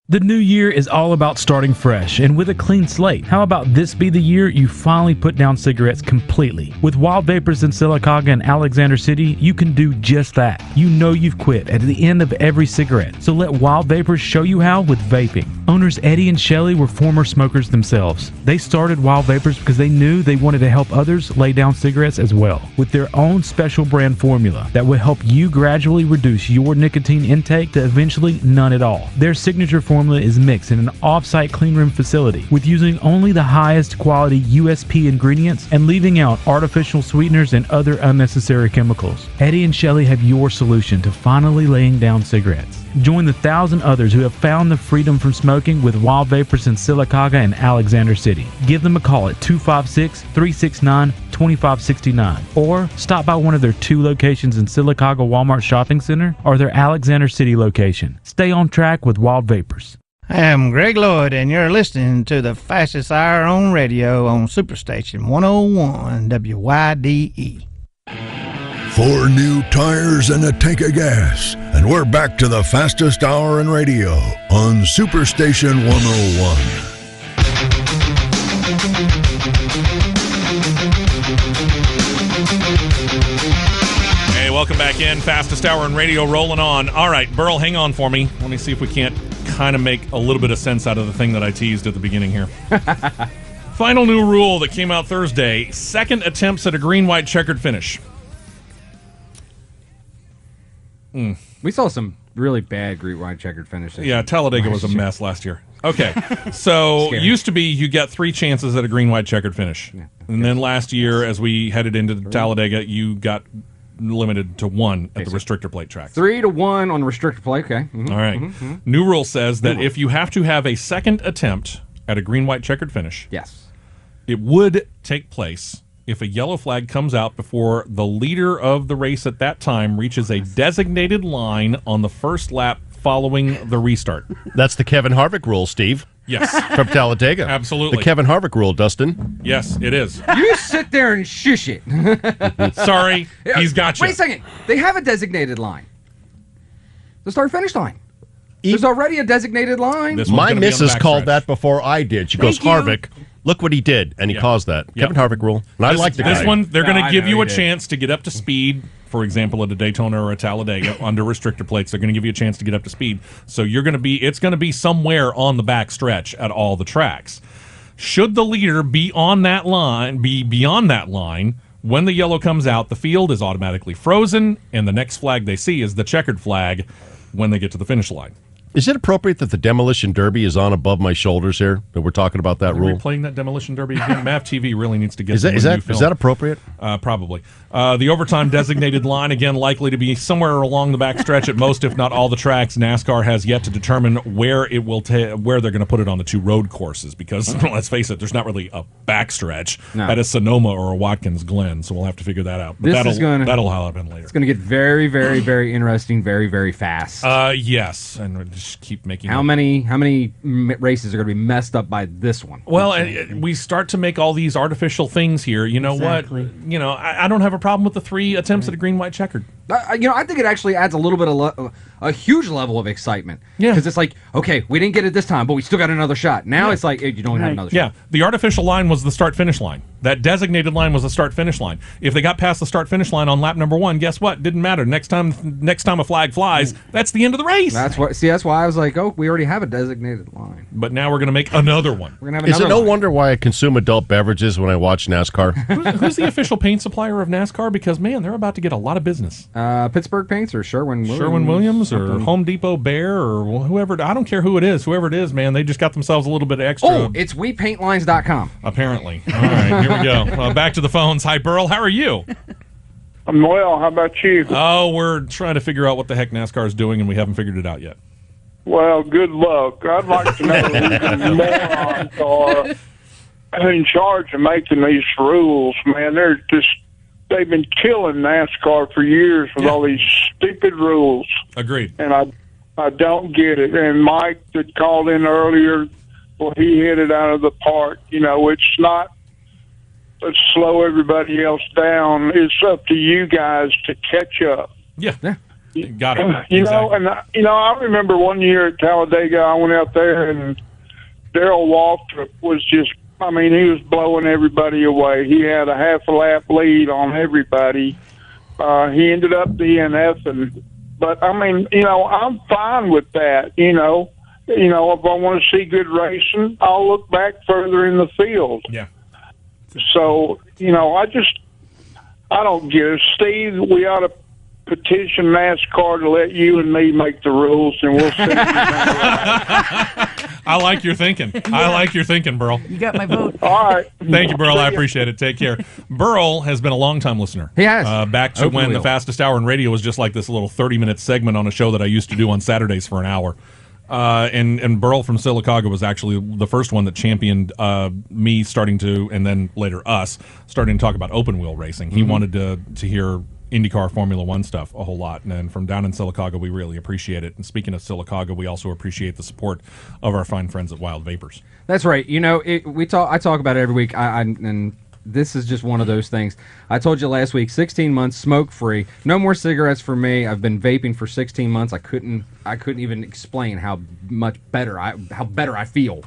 Speaker 10: The new year is all about starting fresh and with a clean slate. How about this be the year you finally put down cigarettes completely? With Wild Vapors in Sylacauga and Alexander City, you can do just that. You know you've quit at the end of every cigarette. So let Wild Vapors show you how with vaping. Owners Eddie and Shelley were former smokers themselves. They started Wild Vapors because they knew they wanted to help others lay down cigarettes as well, with their own special brand formula that will help you gradually reduce your nicotine intake to eventually none at all. Their signature formula is mixed in an off-site cleanroom facility with using only the highest quality USP ingredients and leaving out artificial sweeteners and other unnecessary chemicals. Eddie and Shelley have your solution to finally laying down cigarettes. Join the 1,000 others who have found the freedom from smoking with Wild Vapors in Sylacauga and Alexander City. Give them a call at 256-369-2569 or stop by one of their 2 locations in Sylacauga Walmart Shopping Center or their Alexander City location. Stay on track with Wild Vapors.
Speaker 11: I am Greg Lloyd, and you're listening to the Fastest Hour on Radio on Superstation 101 WYDE.
Speaker 2: 4 new tires and a tank of gas, and we're back to the Fastest Hour in Radio on Superstation 101.
Speaker 4: Hey, welcome back in. Fastest Hour in Radio rolling on. All right, Burl, hang on for me. Let me see if we can't kind of make a little bit of sense out of the thing that I teased at the beginning here. Final new rule that came out Thursday: second attempts at a green, white, checkered finish.
Speaker 5: We saw some really bad green, white, checkered finishes.
Speaker 4: Yeah, Talladega was a mess last year. Okay, so used to be you get 3 chances at a green, white, checkered finish. Yeah, and then last year, as we headed into Talladega, you got limited to 1 at the restrictor plate tracks.
Speaker 5: 3 to 1 on the restrictor plate, okay. Mm-hmm.
Speaker 4: All right. New rule says that if you have to have a second attempt at a green, white, checkered finish,
Speaker 5: yes,
Speaker 4: it would take place if a yellow flag comes out before the leader of the race at that time reaches a designated line on the first lap following the restart.
Speaker 6: That's the Kevin Harvick rule, Steve.
Speaker 4: Yes.
Speaker 6: From Talladega.
Speaker 4: Absolutely.
Speaker 6: The Kevin Harvick rule, Dustin.
Speaker 4: Yes, it is.
Speaker 5: You sit there and shush it.
Speaker 4: Sorry, he's got you.
Speaker 5: Wait a second. They have a designated line. The start-finish line. There's already a designated line.
Speaker 6: My missus called that before I did. She goes, Harvick, look what he did. And he caused that. Kevin Harvick rule. And I like the guy.
Speaker 4: This one, they're going to give you a chance to get up to speed. For example, at a Daytona or a Talladega under restrictor plates, they're going to give you a chance to get up to speed. So it's going to be somewhere on the back stretch at all the tracks. Should the leader be on that line, be beyond that line, when the yellow comes out, the field is automatically frozen, and the next flag they see is the checkered flag when they get to the finish line.
Speaker 6: Is it appropriate that the Demolition Derby is on above my shoulders here? That we're talking about that rule?
Speaker 4: Are we playing that Demolition Derby again? MAV TV really needs to get
Speaker 6: is that appropriate?
Speaker 4: Probably. The overtime designated line, again, likely to be somewhere along the backstretch at most, if not all the tracks. NASCAR has yet to determine where it will where they're going to put it on the 2 road courses, because let's face it, there's not really a backstretch at a Sonoma or a Watkins Glen, so we'll have to figure that out. But that'll happen later.
Speaker 5: It's going to get very, very, very interesting, very, very fast.
Speaker 4: Yes, and we'll just keep making.
Speaker 5: How many races are going to be messed up by this one?
Speaker 4: Well, we start to make all these artificial things here. You know what? You know, I don't have a problem with the 3 attempts at a green, white, checkered.
Speaker 5: I think it actually adds a little bit of a huge level of excitement. Yeah, because it's like, okay, we didn't get it this time, but we still got another shot. Now it's like, you don't have another shot.
Speaker 4: Yeah, the artificial line was the start-finish line. That designated line was the start-finish line. If they got past the start-finish line on lap number 1, guess what? Didn't matter. Next time a flag flies, that's the end of the race.
Speaker 5: That's why I was like, oh, we already have a designated line.
Speaker 4: But now we're going to make another one.
Speaker 5: We're gonna have
Speaker 6: Is it no
Speaker 5: line.
Speaker 6: wonder why I consume adult beverages when I watch NASCAR?
Speaker 4: Who's the official paint supplier of NASCAR? Because, man, they're about to get a lot of business.
Speaker 5: Pittsburgh Paints or Sherwin-Williams.
Speaker 4: Sherwin-Williams or Home Depot Bear or whoever. I don't care who it is. Whoever it is, man, they just got themselves a little bit of extra.
Speaker 5: Oh, it's WePaintLines.com.
Speaker 4: Apparently. All right, here we go. Back to the phones. Hi, Burl. How are you?
Speaker 12: I'm well. How about you?
Speaker 4: Oh, we're trying to figure out what the heck NASCAR is doing, and we haven't figured it out yet.
Speaker 12: Well, good luck. I'd like to know who the morons are in charge of making these rules, man. They've been killing NASCAR for years with all these stupid rules.
Speaker 4: Agreed.
Speaker 12: And I don't get it. And Mike that called in earlier, well, he hit it out of the park. You know, it's not, let's slow everybody else down. It's up to you guys to catch up.
Speaker 4: Yeah. Got it.
Speaker 12: You know, and I remember one year at Talladega, I went out there and Darrell Waltrip was just, he was blowing everybody away. He had a half a lap lead on everybody. He ended up DNFing. But, I'm fine with that, if I want to see good racing, I'll look back further in the field.
Speaker 4: Yeah.
Speaker 12: So, I don't get it. Steve, we ought to petition NASCAR to let you and me make the rules, and we'll see.
Speaker 4: I like your thinking. I like your thinking, Burl.
Speaker 7: You got my vote.
Speaker 12: All right.
Speaker 4: Thank you, Burl. I appreciate it. Take care. Burl has been a long-time listener.
Speaker 5: He has.
Speaker 4: Back to when the fastest hour in radio was just like this little 30-minute segment on a show that I used to do on Saturdays for an hour. And Burl from Sylacauga was actually the first one that championed me starting to, and then later us, starting to talk about open-wheel racing. He wanted to hear IndyCar Formula One stuff a whole lot, and from down in Sylacauga, we really appreciate it. And speaking of Sylacauga, we also appreciate the support of our fine friends at Wild Vapors.
Speaker 5: That's right. I talk about it every week, and this is just one of those things. I told you last week, 16 months smoke-free, no more cigarettes for me. I've been vaping for 16 months. I couldn't even explain how better I feel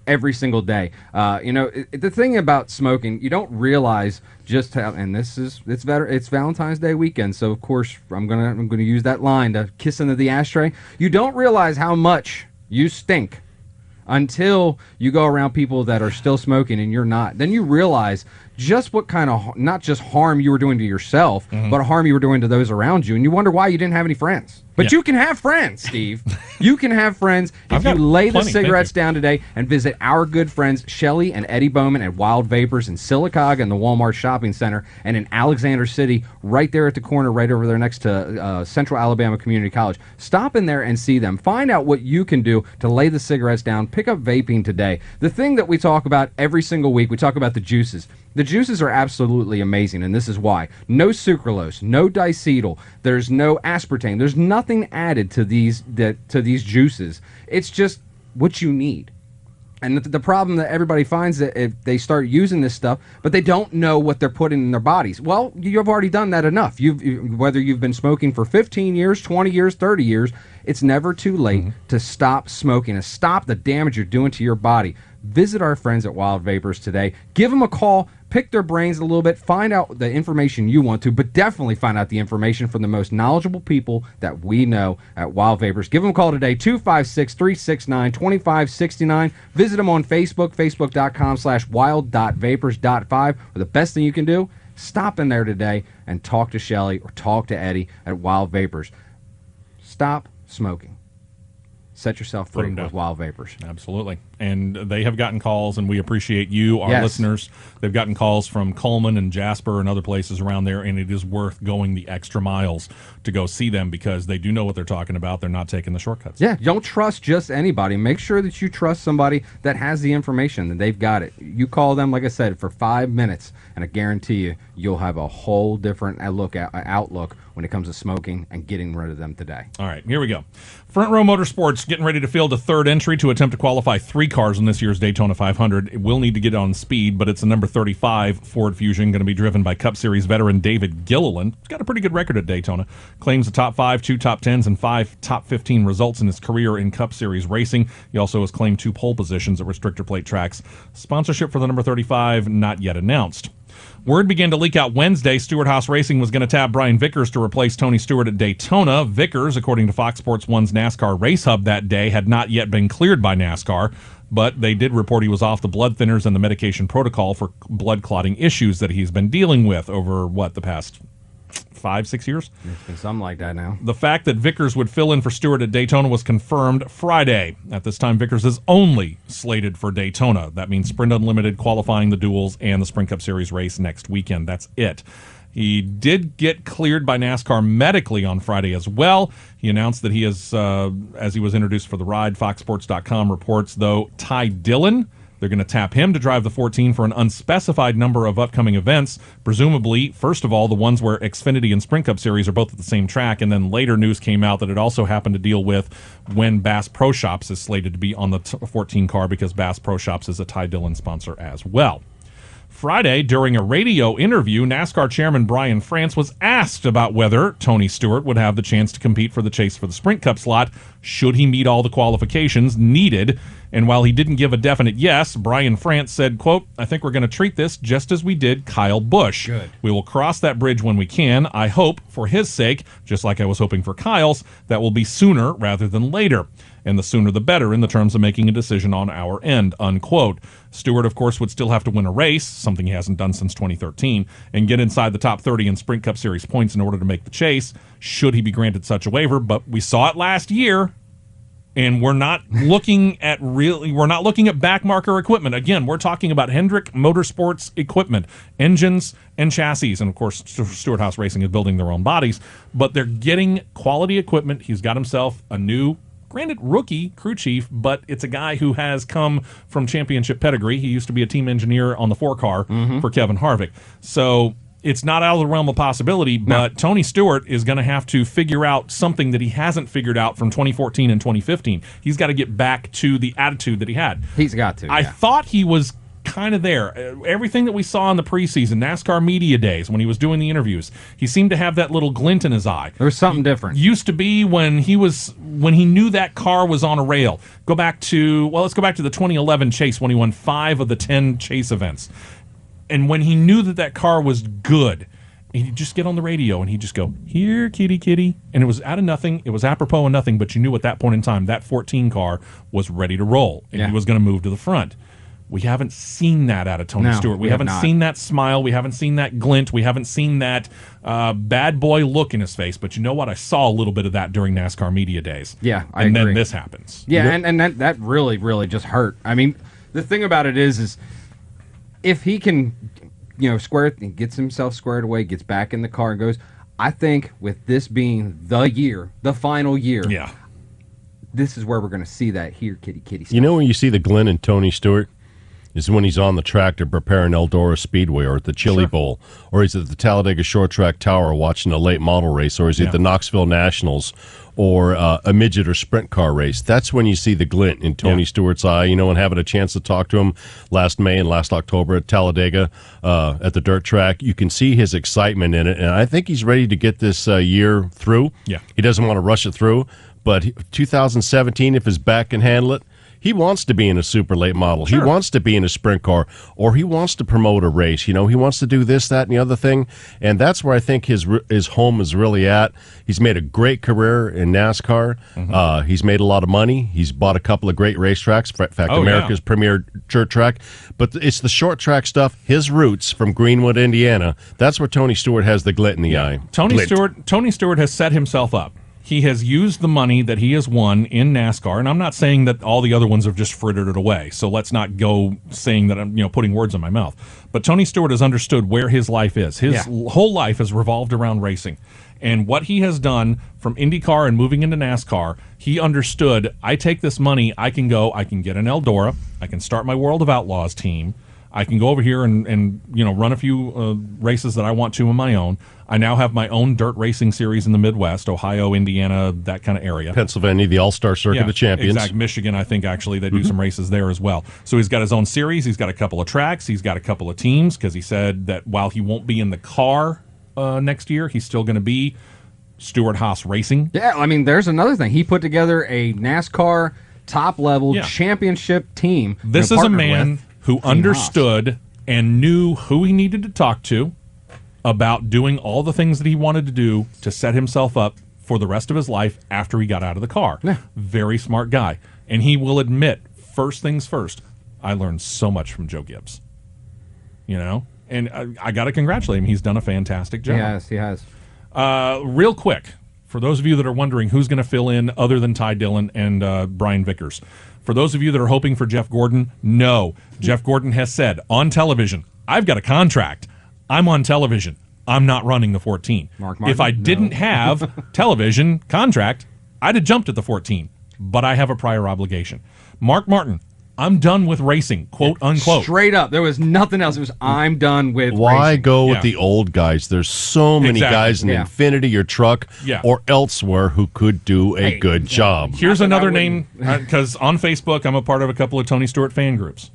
Speaker 5: every single day. The thing about smoking, you don't realize just how, and it's Valentine's Day weekend, so of course I'm gonna use that line to kiss into the ashtray. You don't realize how much You stink. Until you go around people that are still smoking and you're not. Then you realize just what kind of, not just harm you were doing to yourself, but harm you were doing to those around you. And you wonder why you didn't have any friends. But you can have friends, Steve. You can have friends if you lay the cigarettes down today and visit our good friends Shelly and Eddie Bowman at Wild Vapors in Sylacauga and the Walmart Shopping Center, and in Alexander City, right there at the corner, right over there next to Central Alabama Community College. Stop in there and see them. Find out what you can do to lay the cigarettes down. Pick up vaping today. The thing that we talk about every single week, we talk about the juices. The juices are absolutely amazing, and this is why. No sucralose, no diacetyl, there's no aspartame, there's nothing added to these juices. It's just what you need. And the problem that everybody finds that if they start using this stuff, but they don't know what they're putting in their bodies. Well, you've already done that enough. Whether you've been smoking for 15 years, 20 years, 30 years, it's never too late to stop smoking and stop the damage you're doing to your body. Visit our friends at Wild Vapors today. Give them a call. Pick their brains a little bit. Find out the information you want to, but definitely find out the information from the most knowledgeable people that we know at Wild Vapors. Give them a call today, 256-369-2569. Visit them on Facebook, facebook.com/wild.vapors.5. Or the best thing you can do, stop in there today and talk to Shelly or talk to Eddie at Wild Vapors. Stop smoking. Set yourself free with Wild Vapors.
Speaker 4: Absolutely. And they have gotten calls, and we appreciate you, our listeners. They've gotten calls from Coleman and Jasper and other places around there, and it is worth going the extra miles to go see them because they do know what they're talking about. They're not taking the shortcuts.
Speaker 5: Yeah, don't trust just anybody. Make sure that you trust somebody that has the information, that they've got it. You call them, like I said, for 5 minutes, and I guarantee you, you'll have a whole different outlook when it comes to smoking and getting rid of them today.
Speaker 4: All right, here we go. Front Row Motorsports getting ready to field a third entry to attempt to qualify 3 cars in this year's Daytona 500. It will need to get on speed, but it's a number 35 Ford Fusion going to be driven by Cup Series veteran David Gilliland. He's got a pretty good record at Daytona. Claims a top 5, 2 top 10s, and 5 top 15 results in his career in Cup Series racing. He also has claimed 2 pole positions at restrictor plate tracks. Sponsorship for the number 35 not yet announced. Word began to leak out Wednesday Stewart-Haas Racing was going to tap Brian Vickers to replace Tony Stewart at Daytona. Vickers, according to Fox Sports 1's NASCAR Race Hub that day, had not yet been cleared by NASCAR, but they did report he was off the blood thinners and the medication protocol for blood clotting issues that he's been dealing with over, the past 5-6 years?
Speaker 5: It's been something like that now.
Speaker 4: The fact that Vickers would fill in for Stewart at Daytona was confirmed Friday. At this time, Vickers is only slated for Daytona. That means Sprint Unlimited, qualifying the duels, and the Sprint Cup Series race next weekend. That's it. He did get cleared by NASCAR medically on Friday as well. He announced that he is, as he was introduced for the ride, FoxSports.com reports, though, Ty Dillon, they're going to tap him to drive the 14 for an unspecified number of upcoming events, presumably, first of all, the ones where Xfinity and Sprint Cup Series are both at the same track, and then later news came out that it also happened to deal with when Bass Pro Shops is slated to be on the 14 car because Bass Pro Shops is a Ty Dillon sponsor as well. Friday, during a radio interview, NASCAR chairman Brian France was asked about whether Tony Stewart would have the chance to compete for the chase for the Sprint Cup slot should he meet all the qualifications needed. And while he didn't give a definite yes, Brian France said, quote, "I think we're going to treat this just as we did Kyle Busch.
Speaker 5: Good.
Speaker 4: We will cross that bridge when we can. I hope, for his sake, just like I was hoping for Kyle's, that will be sooner rather than later. And the sooner the better in the terms of making a decision on our end," unquote. Stewart, of course, would still have to win a race, something he hasn't done since 2013, and get inside the top 30 in Sprint Cup Series points in order to make the chase, should he be granted such a waiver. But we saw it last year, and we're not looking at backmarker equipment. Again, we're talking about Hendrick Motorsports equipment, engines and chassis, and of course, Stewart-Haas Racing is building their own bodies, but they're getting quality equipment. He's got himself a new, granted, rookie crew chief, but it's a guy who has come from championship pedigree. He used to be a team engineer on the 4-car for Kevin Harvick. So it's not out of the realm of possibility, but Tony Stewart is going to have to figure out something that he hasn't figured out from 2014 and 2015. He's got to get back to the attitude that he had.
Speaker 5: He's got to.
Speaker 4: I thought he was kind of there. Everything that we saw in the preseason, NASCAR media days, when he was doing the interviews, he seemed to have that little glint in his eye.
Speaker 5: There was something different.
Speaker 4: Used to be when he knew that car was on a rail. Let's go back to the 2011 chase when he won 5 of the 10 chase events. And when he knew that car was good And he'd just get on the radio and he'd just go, "Here, kitty, kitty." And it was out of nothing. It was apropos of nothing, but you knew at that point in time that 14 car was ready to roll and he was going to move to the front. We haven't seen that out of Tony Stewart. We haven't seen that smile. We haven't seen that glint. We haven't seen that bad boy look in his face. But you know what? I saw a little bit of that during NASCAR Media Days.
Speaker 5: Yeah, I
Speaker 4: agree.
Speaker 5: agree.
Speaker 4: Then this happens.
Speaker 5: Yeah, and that really, really just hurt. I mean, the thing about it is if he can, gets himself squared away, gets back in the car and goes, I think with this being the final year, this is where we're going to see that here, kitty, kitty stuff.
Speaker 6: You know when you see the glint in Tony Stewart? Is when he's on the tractor preparing Eldora Speedway or at the Chili Bowl, or he's at the Talladega Short Track Tower watching a late model race, or he's at the Knoxville Nationals or a midget or sprint car race. That's when you see the glint in Tony Stewart's eye, and having a chance to talk to him last May and last October at Talladega at the dirt track. You can see his excitement in it, and I think he's ready to get this year through.
Speaker 4: Yeah.
Speaker 6: He doesn't want to rush it through, but 2017, if his back can handle it, he wants to be in a super late model. Sure. He wants to be in a sprint car, or he wants to promote a race. He wants to do this, that, and the other thing, and that's where I think his home is really at. He's made a great career in NASCAR. Mm-hmm. He's made a lot of money. He's bought a couple of great racetracks. In fact, America's premier dirt track. But it's the short track stuff. His roots from Greenwood, Indiana. That's where Tony Stewart has the glint in the eye.
Speaker 4: Tony Stewart has set himself up. He has used the money that he has won in NASCAR, and I'm not saying that all the other ones have just frittered it away, so let's not go saying that I'm putting words in my mouth. But Tony Stewart has understood where his life is. His whole life has revolved around racing. And what he has done from IndyCar and moving into NASCAR, he understood, I take this money, I can get an Eldora, I can start my World of Outlaws team, I can go over here and run a few races that I want to on my own. I now have my own dirt racing series in the Midwest, Ohio, Indiana, that kind of area.
Speaker 6: Pennsylvania, the All-Star Circuit of Champions.
Speaker 4: Exactly. Michigan, I think, actually, they do some races there as well. So he's got his own series. He's got a couple of tracks. He's got a couple of teams because he said that while he won't be in the car next year, he's still going to be Stewart-Haas Racing.
Speaker 5: Yeah, I mean, there's another thing. He put together a NASCAR top-level championship team.
Speaker 4: This is a man who understood and knew who he needed to talk to about doing all the things that he wanted to do to set himself up for the rest of his life after he got out of the car. Yeah. Very smart guy. And he will admit, first things first, I learned so much from Joe Gibbs. And I got to congratulate him. He's done a fantastic job.
Speaker 5: Yes, he has.
Speaker 4: Real quick, for those of you that are wondering who's going to fill in other than Ty Dillon and Brian Vickers, for those of you that are hoping for Jeff Gordon, no. Jeff Gordon has said on television, I've got a contract. I'm on television. I'm not running the 14.
Speaker 5: Mark Martin?
Speaker 4: If I didn't have television contract, I'd have jumped at the 14. But I have a prior obligation. Mark Martin, I'm done with racing, quote unquote.
Speaker 5: Straight up. There was nothing else. It was, I'm done with
Speaker 6: Why
Speaker 5: racing.
Speaker 6: go with the old guys? There's so many guys in Infinity or truck or elsewhere who could do a good job.
Speaker 4: Here's another name, because on Facebook, I'm a part of a couple of Tony Stewart fan groups.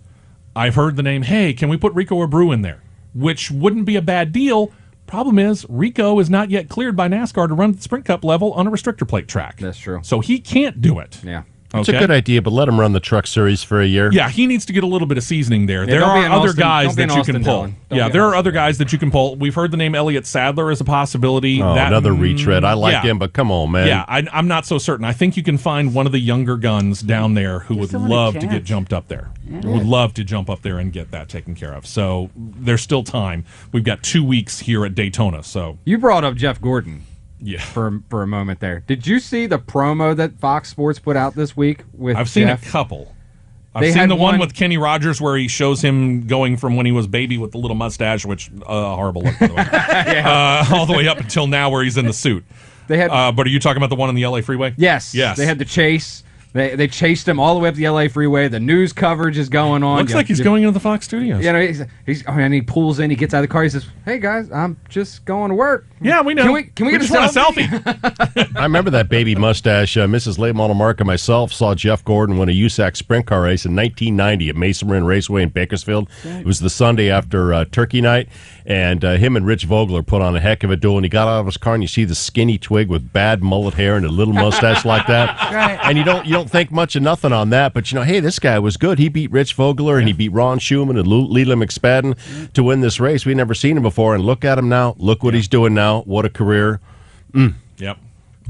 Speaker 4: I've heard the name, hey, can we put Rico Abreu in there? Which wouldn't be a bad deal. Problem is, Rico is not yet cleared by NASCAR to run at the Sprint Cup level on a restrictor plate track.
Speaker 5: That's true.
Speaker 4: So he can't do it.
Speaker 5: Yeah.
Speaker 6: It's a good idea, but let him run the truck series for a year.
Speaker 4: Yeah, he needs to get a little bit of seasoning there. There are other guys that you can pull. Yeah, there are other guys that you can pull. We've heard the name Elliott Sadler as a possibility.
Speaker 6: Oh, another retread. I like him, but come on, man.
Speaker 4: Yeah, I'm not so certain. I think you can find one of the younger guns down there who would love to get jumped up there. Would love to jump up there and get that taken care of. So there's still time. We've got 2 weeks here at Daytona. So
Speaker 5: you brought up Jeff Gordon.
Speaker 4: Yeah,
Speaker 5: for a moment there. Did you see the promo that Fox Sports put out this week with
Speaker 4: I've seen
Speaker 5: Jeff?
Speaker 4: a couple. I've seen the one with Kenny Rogers where he shows him going from when he was baby with the little mustache, which horrible look, by the way, all the way up until now where he's in the suit.
Speaker 5: They had,
Speaker 4: but are you talking about the one on the LA freeway?
Speaker 5: Yes. They had the chase. They chased him all the way up the LA freeway. The news coverage is going on.
Speaker 4: Looks like he's going into the Fox studios.
Speaker 5: And he pulls in. He gets out of the car. He says, "Hey guys, I'm just going to work."
Speaker 4: Yeah, we know.
Speaker 5: Can we get
Speaker 4: just want a selfie?
Speaker 6: I remember that baby mustache. Mrs. Late Model Mark and myself saw Jeff Gordon win a USAC sprint car race in 1990 at Mesa Marin Raceway in Bakersfield. It was the Sunday after Turkey Night, and him and Rich Vogler put on a heck of a duel. And he got out of his car, and you see the skinny twig with bad mullet hair and a little mustache like that.
Speaker 7: Right.
Speaker 6: And you don't don't think much of nothing on that. But, hey, this guy was good. He beat Rich Vogler, and he beat Ron Schumann and Leland McSpadden to win this race. We never seen him before, and look at him now. Look what he's doing now. What a career.
Speaker 4: Yep.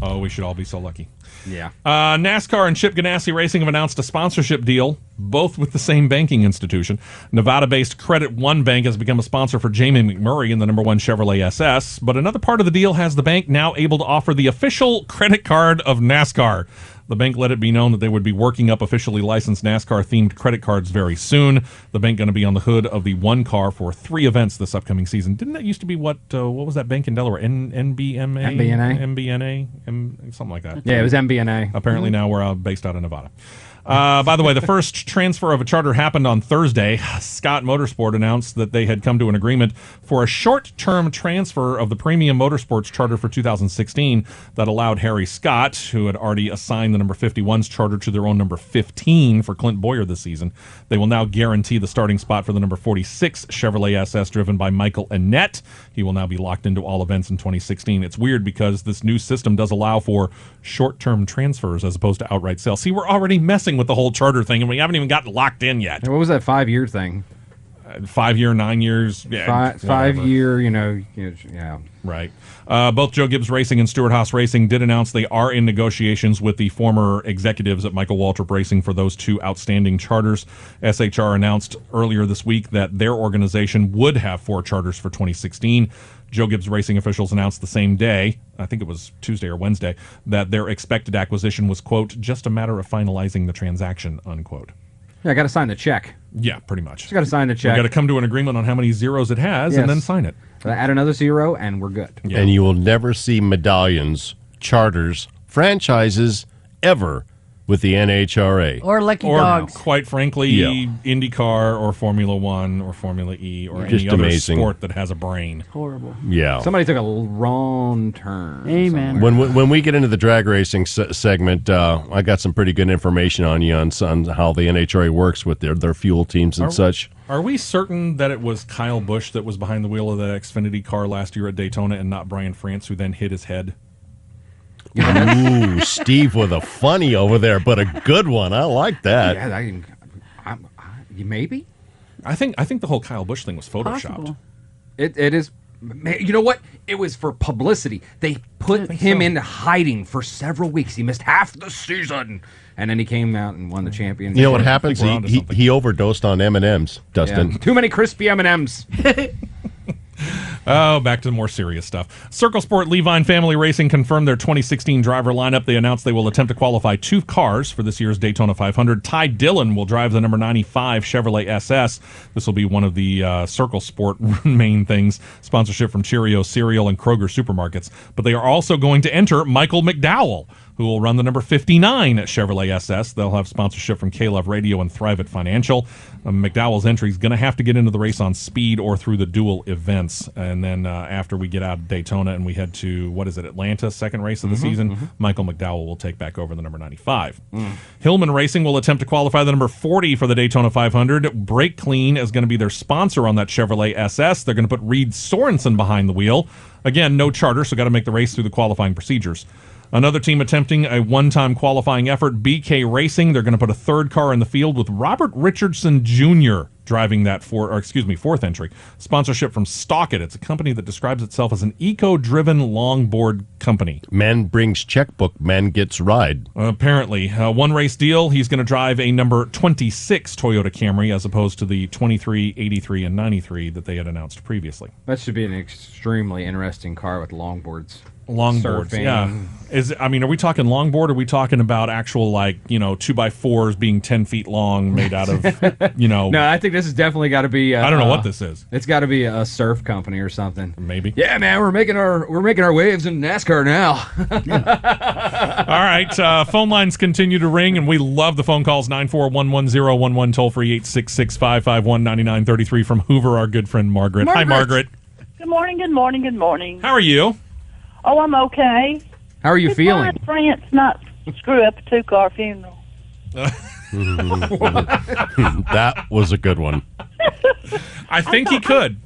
Speaker 4: Oh, we should all be so lucky.
Speaker 5: Yeah.
Speaker 4: NASCAR and Chip Ganassi Racing have announced a sponsorship deal, both with the same banking institution. Nevada-based Credit One Bank has become a sponsor for Jamie McMurray in the number 1 Chevrolet SS, but another part of the deal has the bank now able to offer the official credit card of NASCAR. The bank let it be known that they would be working up officially licensed NASCAR-themed credit cards very soon. The bank going to be on the hood of the one car for 3 events this upcoming season. Didn't that used to be what was that bank in Delaware? NBMA? MBNA? Something like that.
Speaker 5: Yeah, it was MBNA.
Speaker 4: Apparently now we're based out of Nevada. By the way, the first transfer of a charter happened on Thursday. Scott Motorsport announced that they had come to an agreement for a short-term transfer of the Premium Motorsports charter for 2016 that allowed Harry Scott, who had already assigned the number 51's charter to their own number 15 for Clint Boyer this season. They will now guarantee the starting spot for the number 46 Chevrolet SS driven by Michael Annett. He will now be locked into all events in 2016. It's weird because this new system does allow for short-term transfers as opposed to outright sales. See, we're already messing with the whole charter thing, and we haven't even gotten locked in yet.
Speaker 5: What was that 5-year thing?
Speaker 4: 5 year, 9 years, yeah,
Speaker 5: 5 year, yeah.
Speaker 4: Right. Both Joe Gibbs Racing and Stewart Haas Racing did announce they are in negotiations with the former executives at Michael Waltrip Racing for those 2 outstanding charters. SHR announced earlier this week that their organization would have 4 charters for 2016. Joe Gibbs Racing officials announced the same day, I think it was Tuesday or Wednesday, that their expected acquisition was, quote, just a matter of finalizing the transaction, unquote.
Speaker 5: Yeah, I got to sign the check.
Speaker 4: Yeah, pretty much.
Speaker 5: Just got to sign the check.
Speaker 4: We got to come to an agreement on how many zeros it has, and then sign it.
Speaker 5: Add another 0, and we're good.
Speaker 6: Yeah. And you will never see medallions, charters, franchises ever with the NHRA.
Speaker 7: Or Lucky Dogs.
Speaker 4: Quite frankly, IndyCar or Formula One or Formula E or
Speaker 6: just
Speaker 4: any other
Speaker 6: amazing
Speaker 4: sport that has a brain.
Speaker 7: Horrible.
Speaker 6: Yeah.
Speaker 5: Somebody took a wrong turn.
Speaker 7: Amen.
Speaker 6: When we get into the drag racing segment, I got some pretty good information on you on how the NHRA works with their fuel teams and such.
Speaker 4: Are we certain that it was Kyle Busch that was behind the wheel of that Xfinity car last year at Daytona and not Brian France, who then hit his head?
Speaker 6: Ooh, Steve with a funny over there, but a good one. I like that.
Speaker 5: Yeah, maybe.
Speaker 4: I think the whole Kyle Busch thing was photoshopped.
Speaker 7: Possible.
Speaker 5: It is. You know what? It was for publicity. They put him into hiding for several weeks. He missed half the season, and then he came out and won the championship.
Speaker 6: You know what happens? He overdosed on M&Ms, Dustin.
Speaker 5: Yeah. Too many crispy M&Ms.
Speaker 4: Oh, back to the more serious stuff. Circle Sport Levine Family Racing confirmed their 2016 driver lineup. They announced they will attempt to qualify 2 cars for this year's Daytona 500. Ty Dillon will drive the number 95 Chevrolet SS. This will be one of the Circle Sport main things. Sponsorship from Cheerios Cereal and Kroger Supermarkets. But they are also going to enter Michael McDowell, who will run the number 59 at Chevrolet SS. They'll have sponsorship from K-Love Radio and Thrive It Financial. McDowell's entry is going to have to get into the race on speed or through the dual events. And then after we get out of Daytona and we head to, Atlanta, second race of the season, Michael McDowell will take back over the number 95. Hillman Racing will attempt to qualify the number 40 for the Daytona 500. Brake Clean is going to be their sponsor on that Chevrolet SS. They're going to put Reed Sorensen behind the wheel. Again, no charter, so got to make the race through the qualifying procedures. Another team attempting a one-time qualifying effort, BK Racing. They're going to put a 3rd car in the field with Robert Richardson Jr. driving that 4th entry. Sponsorship from Stockit. It's a company that describes itself as an eco-driven longboard company.
Speaker 6: Man brings checkbook, man gets ride.
Speaker 4: Apparently. One race deal, he's going to drive a number 26 Toyota Camry as opposed to the 23, 83, and 93 that they had announced previously.
Speaker 5: That should be an extremely interesting car with longboards.
Speaker 4: Longboards,
Speaker 5: Surfing.
Speaker 4: Yeah. Are we talking longboard, or are we talking about actual, 2x4s being 10 feet long made out of,
Speaker 5: No, I think this has definitely got to be...
Speaker 4: I don't know what this is.
Speaker 5: It's got to be a surf company or something.
Speaker 4: Maybe.
Speaker 5: Yeah, man, we're making our waves in NASCAR now.
Speaker 4: All right, phone lines continue to ring, and we love the phone calls. 9411011, toll-free 866-551-9933 from Hoover, our good friend Margaret. Hi, Margaret.
Speaker 13: Good morning, good morning, good morning.
Speaker 4: How are you?
Speaker 13: Oh, I'm okay.
Speaker 5: How are you feeling?
Speaker 13: Did France not screw up a 2-car funeral?
Speaker 6: That was a good one.
Speaker 4: I think he could.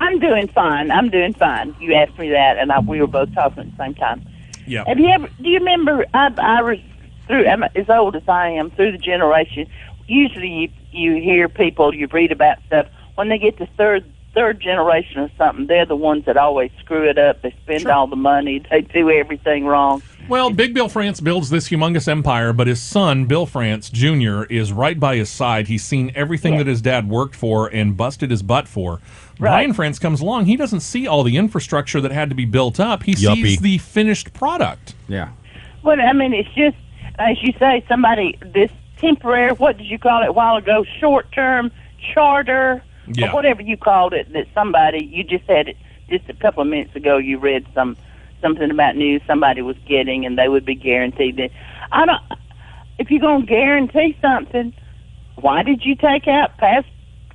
Speaker 13: I'm doing fine. You asked me that, and we were both talking at the same time.
Speaker 4: Yeah.
Speaker 13: Do you remember? I I'm as old as I am, through the generation, usually you hear people, you read about stuff, when they get to third generation or something, they're the ones that always screw it up. They spend all the money. They do everything wrong.
Speaker 4: Well, Big Bill France builds this humongous empire, but his son, Bill France Jr., is right by his side. He's seen everything that his dad worked for and busted his butt for.
Speaker 13: Right.
Speaker 4: Brian France comes along. He doesn't see all the infrastructure that had to be built up. He sees the finished product.
Speaker 5: Yeah.
Speaker 13: Well, I mean, it's just, as you say, this temporary, what did you call it a while ago, short-term charter, or whatever you called it, that somebody, you just had it just a couple of minutes ago, you read something about news somebody was getting, and they would be guaranteed that. If you're going to guarantee something, why did you take out past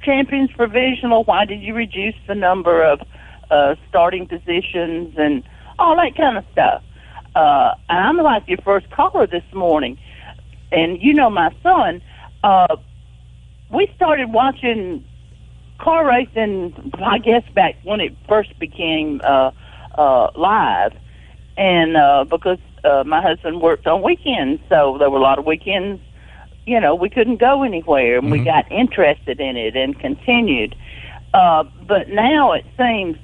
Speaker 13: champions provisional? Why did you reduce the number of starting positions and all that kind of stuff? And I'm like your first caller this morning, and you know my son, we started watching car racing, I guess, back when it first became live, and because my husband worked on weekends, so there were a lot of weekends, we couldn't go anywhere, and we got interested in it and continued. But now it seems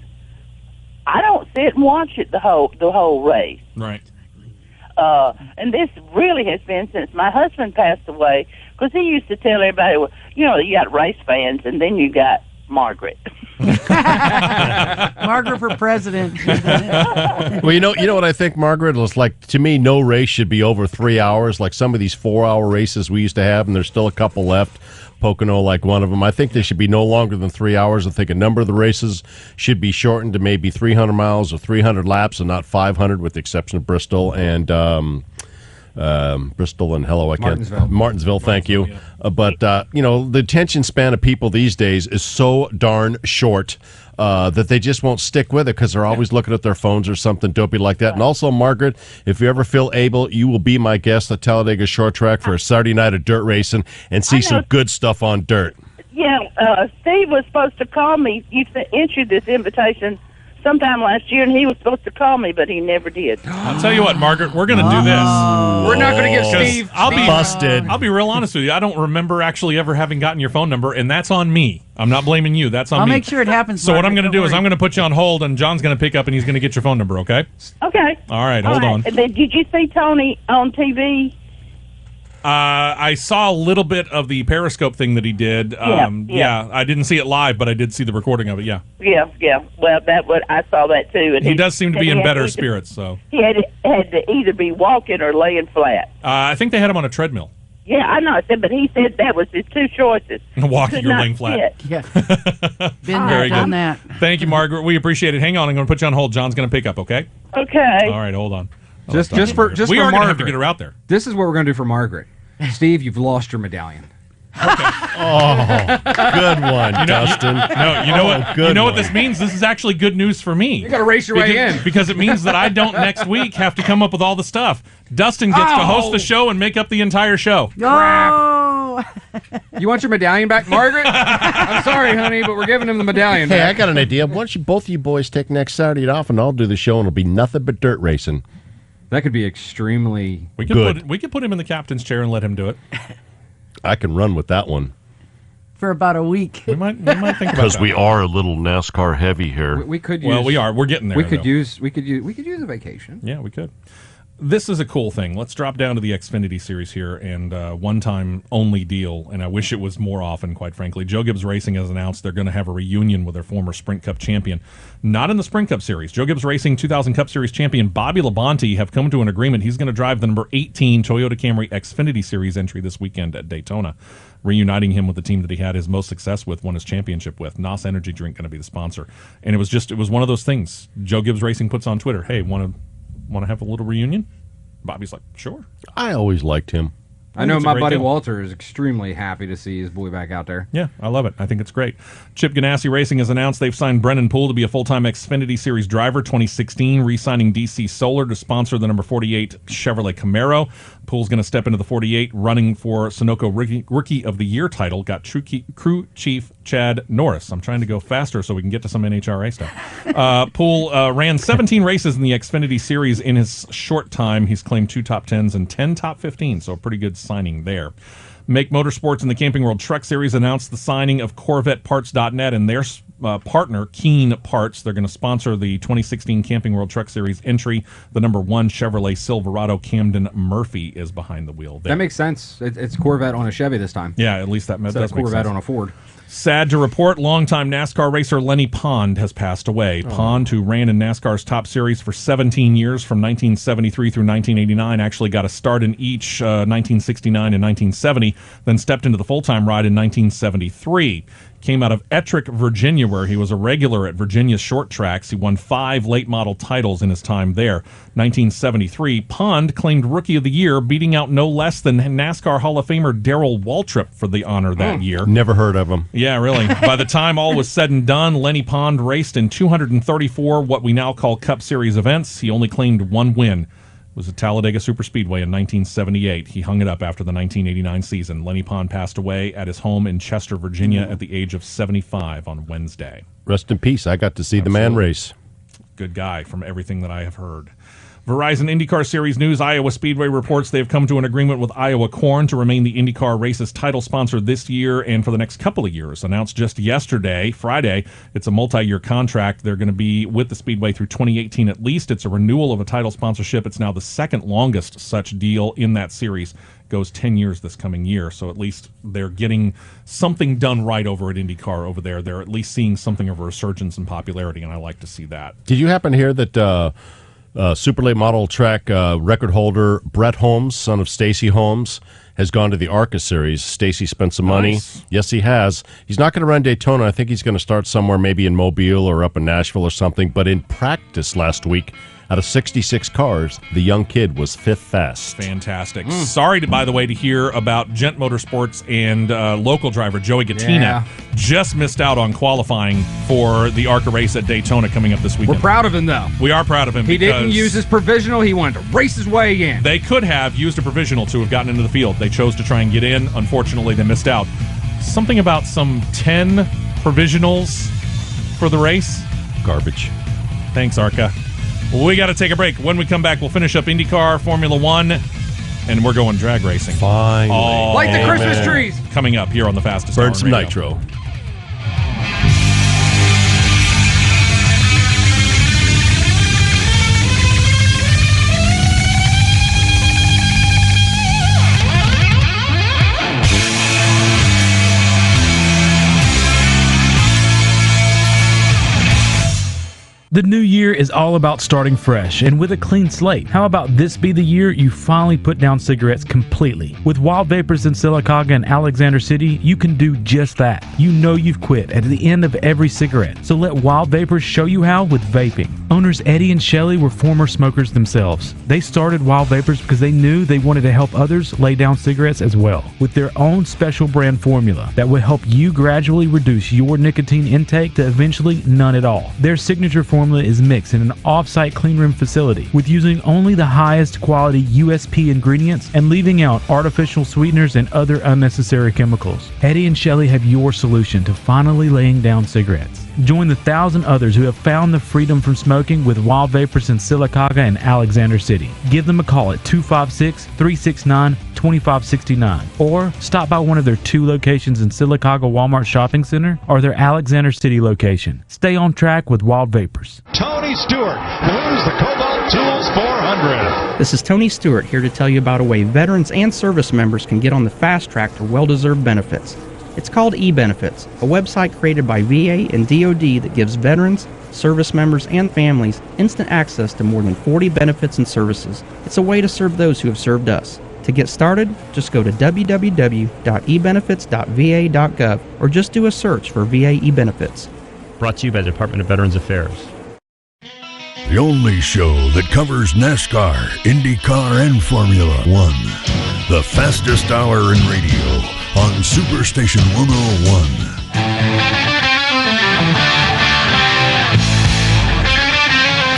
Speaker 13: I don't sit and watch it the whole race.
Speaker 4: Right.
Speaker 13: And this really has been since my husband passed away, because he used to tell everybody, well, you got race fans, and then you got Margaret.
Speaker 7: Margaret for president.
Speaker 6: Well, you know what I think, Margaret? It's like, to me, no race should be over 3 hours. Like some of these 4-hour races we used to have, and there's still a couple left. Pocono, like one of them. I think they should be no longer than 3 hours. I think a number of the races should be shortened to maybe 300 miles or 300 laps, and not 500, with the exception of Bristol and Martinsville. Thank you. But the attention span of people these days is so darn short that they just won't stick with it because they're always looking at their phones or something dopey like that. And also, Margaret, if you ever feel able, you will be my guest at Talladega Short Track for a Saturday night of dirt racing and see some good stuff on dirt.
Speaker 13: Yeah, Steve was supposed to call me. You issued this invitation sometime last year, and he was supposed to call me, but he never did.
Speaker 4: I'll tell you what, Margaret, we're going to do this.
Speaker 5: We're not going to get Steve.
Speaker 4: I'll be
Speaker 6: busted.
Speaker 4: I'll be real honest with you. I don't remember actually ever having gotten your phone number, and that's on me. I'm not blaming you. That's on
Speaker 7: I'll
Speaker 4: me.
Speaker 7: make sure it happens.
Speaker 4: So what I'm
Speaker 7: Margaret,
Speaker 4: going to do is
Speaker 7: don't
Speaker 4: I'm going to put you on hold, and John's going to pick up, and he's going to get your phone number, okay?
Speaker 13: Okay.
Speaker 4: All right, hold on.
Speaker 13: And then, did you see Tony on TV?
Speaker 4: I saw a little bit of the Periscope thing that he did. Yeah, I didn't see it live, but I did see the recording of it, yeah.
Speaker 13: Yeah. Well, I saw that too. And
Speaker 4: he does seem to be in better spirits, so.
Speaker 13: He had to either be walking or laying flat.
Speaker 4: I think they had him on a treadmill.
Speaker 13: Yeah, I know. But he said that was his two choices.
Speaker 4: Walking or laying flat.
Speaker 7: Yeah. Been there, done that.
Speaker 4: Thank you, Margaret. We appreciate it. Hang on. I'm going to put you on hold. John's going to pick up, okay?
Speaker 13: Okay.
Speaker 4: All right, hold on.
Speaker 5: Just
Speaker 4: we
Speaker 5: for
Speaker 4: are going to
Speaker 5: Margaret.
Speaker 4: have to get her out there.
Speaker 5: This is what we're going to do for Margaret. Steve, you've lost your medallion.
Speaker 6: Oh, good one, Dustin.
Speaker 4: You know what this means? This is actually good news for me.
Speaker 5: You got to race your way in.
Speaker 4: Because it means that I don't next week have to come up with all the stuff. Dustin gets to host the show and make up the entire show.
Speaker 7: No.
Speaker 5: You want your medallion back, Margaret? I'm sorry, honey, but we're giving him the medallion back.
Speaker 6: Hey, I got an idea. Why don't both of you boys take next Saturday off, and I'll do the show, and it'll be nothing but dirt racing.
Speaker 5: That could be extremely
Speaker 6: good.
Speaker 4: We could put him in the captain's chair and let him do it.
Speaker 6: I can run with that one.
Speaker 7: For about a week.
Speaker 4: We might think about that.
Speaker 6: Because we are a little NASCAR heavy here.
Speaker 5: We could use.
Speaker 4: Well, we are. We're getting there.
Speaker 5: We could use a vacation.
Speaker 4: Yeah, we could. This is a cool thing. Let's drop down to the Xfinity series here, and one-time only deal, and I wish it was more often, quite frankly. Joe Gibbs Racing has announced they're going to have a reunion with their former Sprint Cup champion. Not in the Sprint Cup series. Joe Gibbs Racing 2000 Cup Series champion Bobby Labonte have come to an agreement. He's going to drive the number 18 Toyota Camry Xfinity Series entry this weekend at Daytona, reuniting him with the team that he had his most success with, won his championship with. NOS Energy Drink going to be the sponsor. And it was one of those things. Joe Gibbs Racing puts on Twitter, hey, want to have a little reunion? Bobby's like, sure.
Speaker 6: I always liked him.
Speaker 5: I know
Speaker 4: it's a
Speaker 5: my
Speaker 4: great
Speaker 5: buddy
Speaker 4: deal.
Speaker 5: Walter is extremely happy to see his boy back out there.
Speaker 4: Yeah, I love it. I think it's great. Chip Ganassi Racing has announced they've signed Brennan Poole to be a full-time Xfinity Series driver 2016, re-signing DC Solar to sponsor the number 48 Chevrolet Camaro. Poole's going to step into the 48, running for Sunoco Rookie of the Year title. Got crew chief Chad Norris. I'm trying to go faster so we can get to some NHRA stuff. Poole ran 17 races in the Xfinity Series in his short time. He's claimed 2 top 10s and 10 top 15s, so a pretty good signing there. Make Motorsports and the Camping World Truck Series announced the signing of CorvetteParts.net and their partner, Keen Parts. They're going to sponsor the 2016 Camping World Truck Series entry. The number 1 Chevrolet Silverado Camden Murphy is behind the wheel there.
Speaker 5: That makes sense. It's Corvette on a Chevy this time.
Speaker 4: Yeah, at least that does make sense.
Speaker 5: Corvette on a Ford.
Speaker 4: Sad to report, longtime NASCAR racer Lenny Pond has passed away. Pond, who ran in NASCAR's top series for 17 years from 1973 through 1989, actually got a start in each 1969 and 1970, then stepped into the full-time ride in 1973. Came out of Ettrick, Virginia, where he was a regular at Virginia's short tracks. He won 5 late model titles in his time there. 1973, Pond claimed Rookie of the Year, beating out no less than NASCAR Hall of Famer Darrell Waltrip for the honor that year.
Speaker 6: Never heard of him.
Speaker 4: Yeah, really. By the time all was said and done, Lenny Pond raced in 234 what we now call Cup Series events. He only claimed 1 win. It was at Talladega Superspeedway in 1978. He hung it up after the 1989 season. Lenny Pond passed away at his home in Chester, Virginia at the age of 75 on Wednesday.
Speaker 6: Rest in peace. I got to see the man race.
Speaker 4: Good guy from everything that I have heard. Verizon IndyCar Series news, Iowa Speedway reports they have come to an agreement with Iowa Corn to remain the IndyCar race's title sponsor this year and for the next couple of years. Announced just yesterday, Friday, it's a multi-year contract. They're going to be with the Speedway through 2018 at least. It's a renewal of a title sponsorship. It's now the second longest such deal in that series. Goes 10 years this coming year, so at least they're getting something done right over at IndyCar over there. They're at least seeing something of a resurgence in popularity, and I like to see that.
Speaker 6: Did you happen to hear that super late model track record holder Brett Holmes, son of Stacy Holmes, has gone to the ARCA Series? Stacy spent some money. Yes, he has. He's not going to run Daytona. I think he's going to start somewhere maybe in Mobile or up in Nashville or something. But in practice last week, out of 66 cars, the young kid was 5th fast.
Speaker 4: Fantastic. Sorry, by the way, to hear about Gent Motorsports and local driver Joey Gattina.
Speaker 5: Yeah.
Speaker 4: Just missed out on qualifying for the ARCA race at Daytona coming up this weekend.
Speaker 5: We're proud of him, though.
Speaker 4: We are proud of him.
Speaker 5: He didn't use his provisional. He wanted to race his way in.
Speaker 4: They could have used a provisional to have gotten into the field. They chose to try and get in. Unfortunately, they missed out. Something about some 10 provisionals for the race.
Speaker 6: Garbage.
Speaker 4: Thanks, ARCA. We got to take a break. When we come back, we'll finish up IndyCar, Formula One, and we're going drag racing.
Speaker 6: Fine.
Speaker 5: Like the Christmas trees.
Speaker 4: Coming up here on the Fastest Hour
Speaker 6: Burn
Speaker 4: in
Speaker 6: some
Speaker 4: Radio.
Speaker 6: nitro.
Speaker 10: The new year is all about starting fresh and with a clean slate. How about this be the year you finally put down cigarettes completely? With Wild Vapors in Sylacauga and Alexander City, you can do just that. You know you've quit at the end of every cigarette, so let Wild Vapors show you how with vaping. Owners Eddie and Shelley were former smokers themselves. They started Wild Vapors because they knew they wanted to help others lay down cigarettes as well, with their own special brand formula that will help you gradually reduce your nicotine intake to eventually none at all. Their signature formula is mixed in an off-site cleanroom facility with using only the highest quality USP ingredients and leaving out artificial sweeteners and other unnecessary chemicals. Eddie and Shelley have your solution to finally laying down cigarettes. Join the 1,000 others who have found the freedom from smoking with Wild Vapors in Sylacauga and Alexander City. Give them a call at 256-369-2569 or stop by one of their 2 locations in Sylacauga Walmart Shopping Center or their Alexander City location. Stay on track with Wild Vapors.
Speaker 14: Tony Stewart wins the Cobalt Tools 400.
Speaker 15: This is Tony Stewart here to tell you about a way veterans and service members can get on the fast track to well-deserved benefits. It's called eBenefits, a website created by VA and DoD that gives veterans, service members, and families instant access to more than 40 benefits and services. It's a way to serve those who have served us. To get started, just go to www.ebenefits.va.gov or just do a search for VA eBenefits.
Speaker 16: Brought to you by the Department of Veterans Affairs.
Speaker 2: The only show that covers NASCAR, IndyCar, and Formula One. The fastest hour in radio on Superstation 101.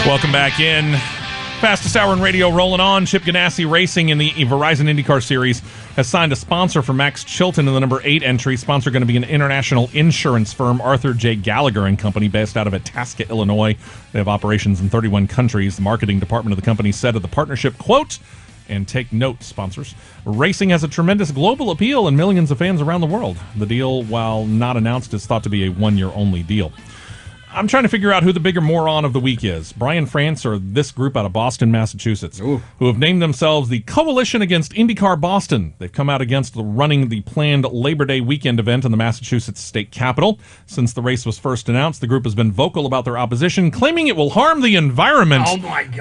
Speaker 4: Welcome back in. Fastest hour in radio rolling on. Chip Ganassi Racing in the Verizon IndyCar Series has signed a sponsor for Max Chilton in the number 8 entry. Sponsor going to be an international insurance firm, Arthur J. Gallagher & Company, based out of Itasca, Illinois. They have operations in 31 countries. The marketing department of the company said of the partnership, quote, and take note, sponsors, racing has a tremendous global appeal and millions of fans around the world. The deal, while not announced, is thought to be a one-year-only deal. I'm trying to figure out who the bigger moron of the week is, Brian France or this group out of Boston, Massachusetts, who have named themselves the Coalition Against IndyCar Boston. They've come out against running the planned Labor Day weekend event in the Massachusetts state capitol. Since the race was first announced, the group has been vocal about their opposition, claiming it will harm the environment,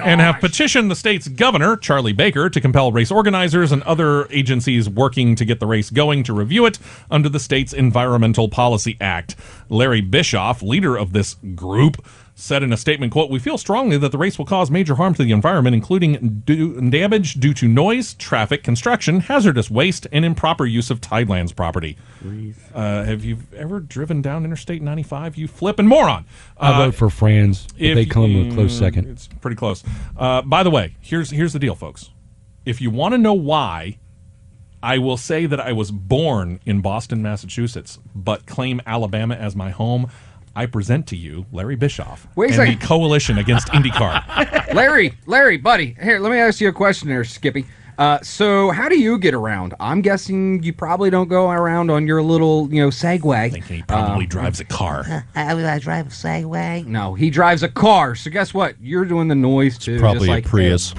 Speaker 4: and have petitioned the state's governor, Charlie Baker, to compel race organizers and other agencies working to get the race going to review it under the state's Environmental Policy Act. Larry Bischoff, leader of this group, said in a statement, quote, we feel strongly that the race will cause major harm to the environment, including damage due to noise, traffic, construction, hazardous waste, and improper use of Tidelands property. Have you ever driven down Interstate 95, you flippin' moron?
Speaker 8: I vote for Franz, but they come in a close second.
Speaker 4: It's pretty close. By the way, here's the deal, folks. If you want to know why, I will say that I was born in Boston, Massachusetts, but claim Alabama as my home. I present to you Larry Bischoff and the Coalition Against IndyCar.
Speaker 5: Larry, buddy, here, let me ask you a question there, Skippy. So how do you get around? I'm guessing you probably don't go around on your little, Segway.
Speaker 4: I think he probably drives a car.
Speaker 5: I drive a Segway. No, he drives a car. So guess what? You're doing the noise too.
Speaker 6: Probably
Speaker 5: just like
Speaker 6: a Prius.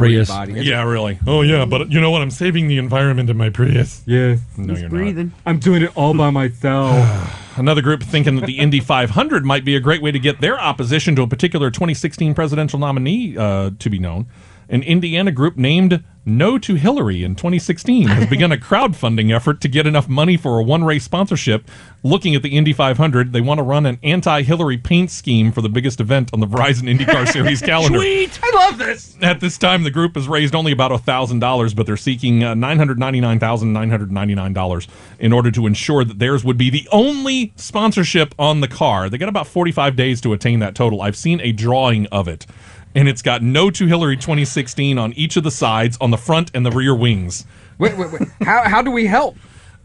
Speaker 4: Yeah, really. Oh, yeah, but you know what? I'm saving the environment in my Prius.
Speaker 5: Yeah.
Speaker 4: No, you're not.
Speaker 5: I'm doing it all by myself.
Speaker 4: Another group thinking that the Indy 500 might be a great way to get their opposition to a particular 2016 presidential nominee to be known. An Indiana group named No to Hillary in 2016 has begun a crowdfunding effort to get enough money for a one-race sponsorship. Looking at the Indy 500, they want to run an anti-Hillary paint scheme for the biggest event on the Verizon IndyCar Series calendar.
Speaker 5: Sweet! I love this!
Speaker 4: At this time, the group has raised only about $1,000, but they're seeking $999,999 in order to ensure that theirs would be the only sponsorship on the car. They got about 45 days to attain that total. I've seen a drawing of it, and it's got No to Hillary 2016 on each of the sides, on the front and the rear wings.
Speaker 5: Wait. How do we help?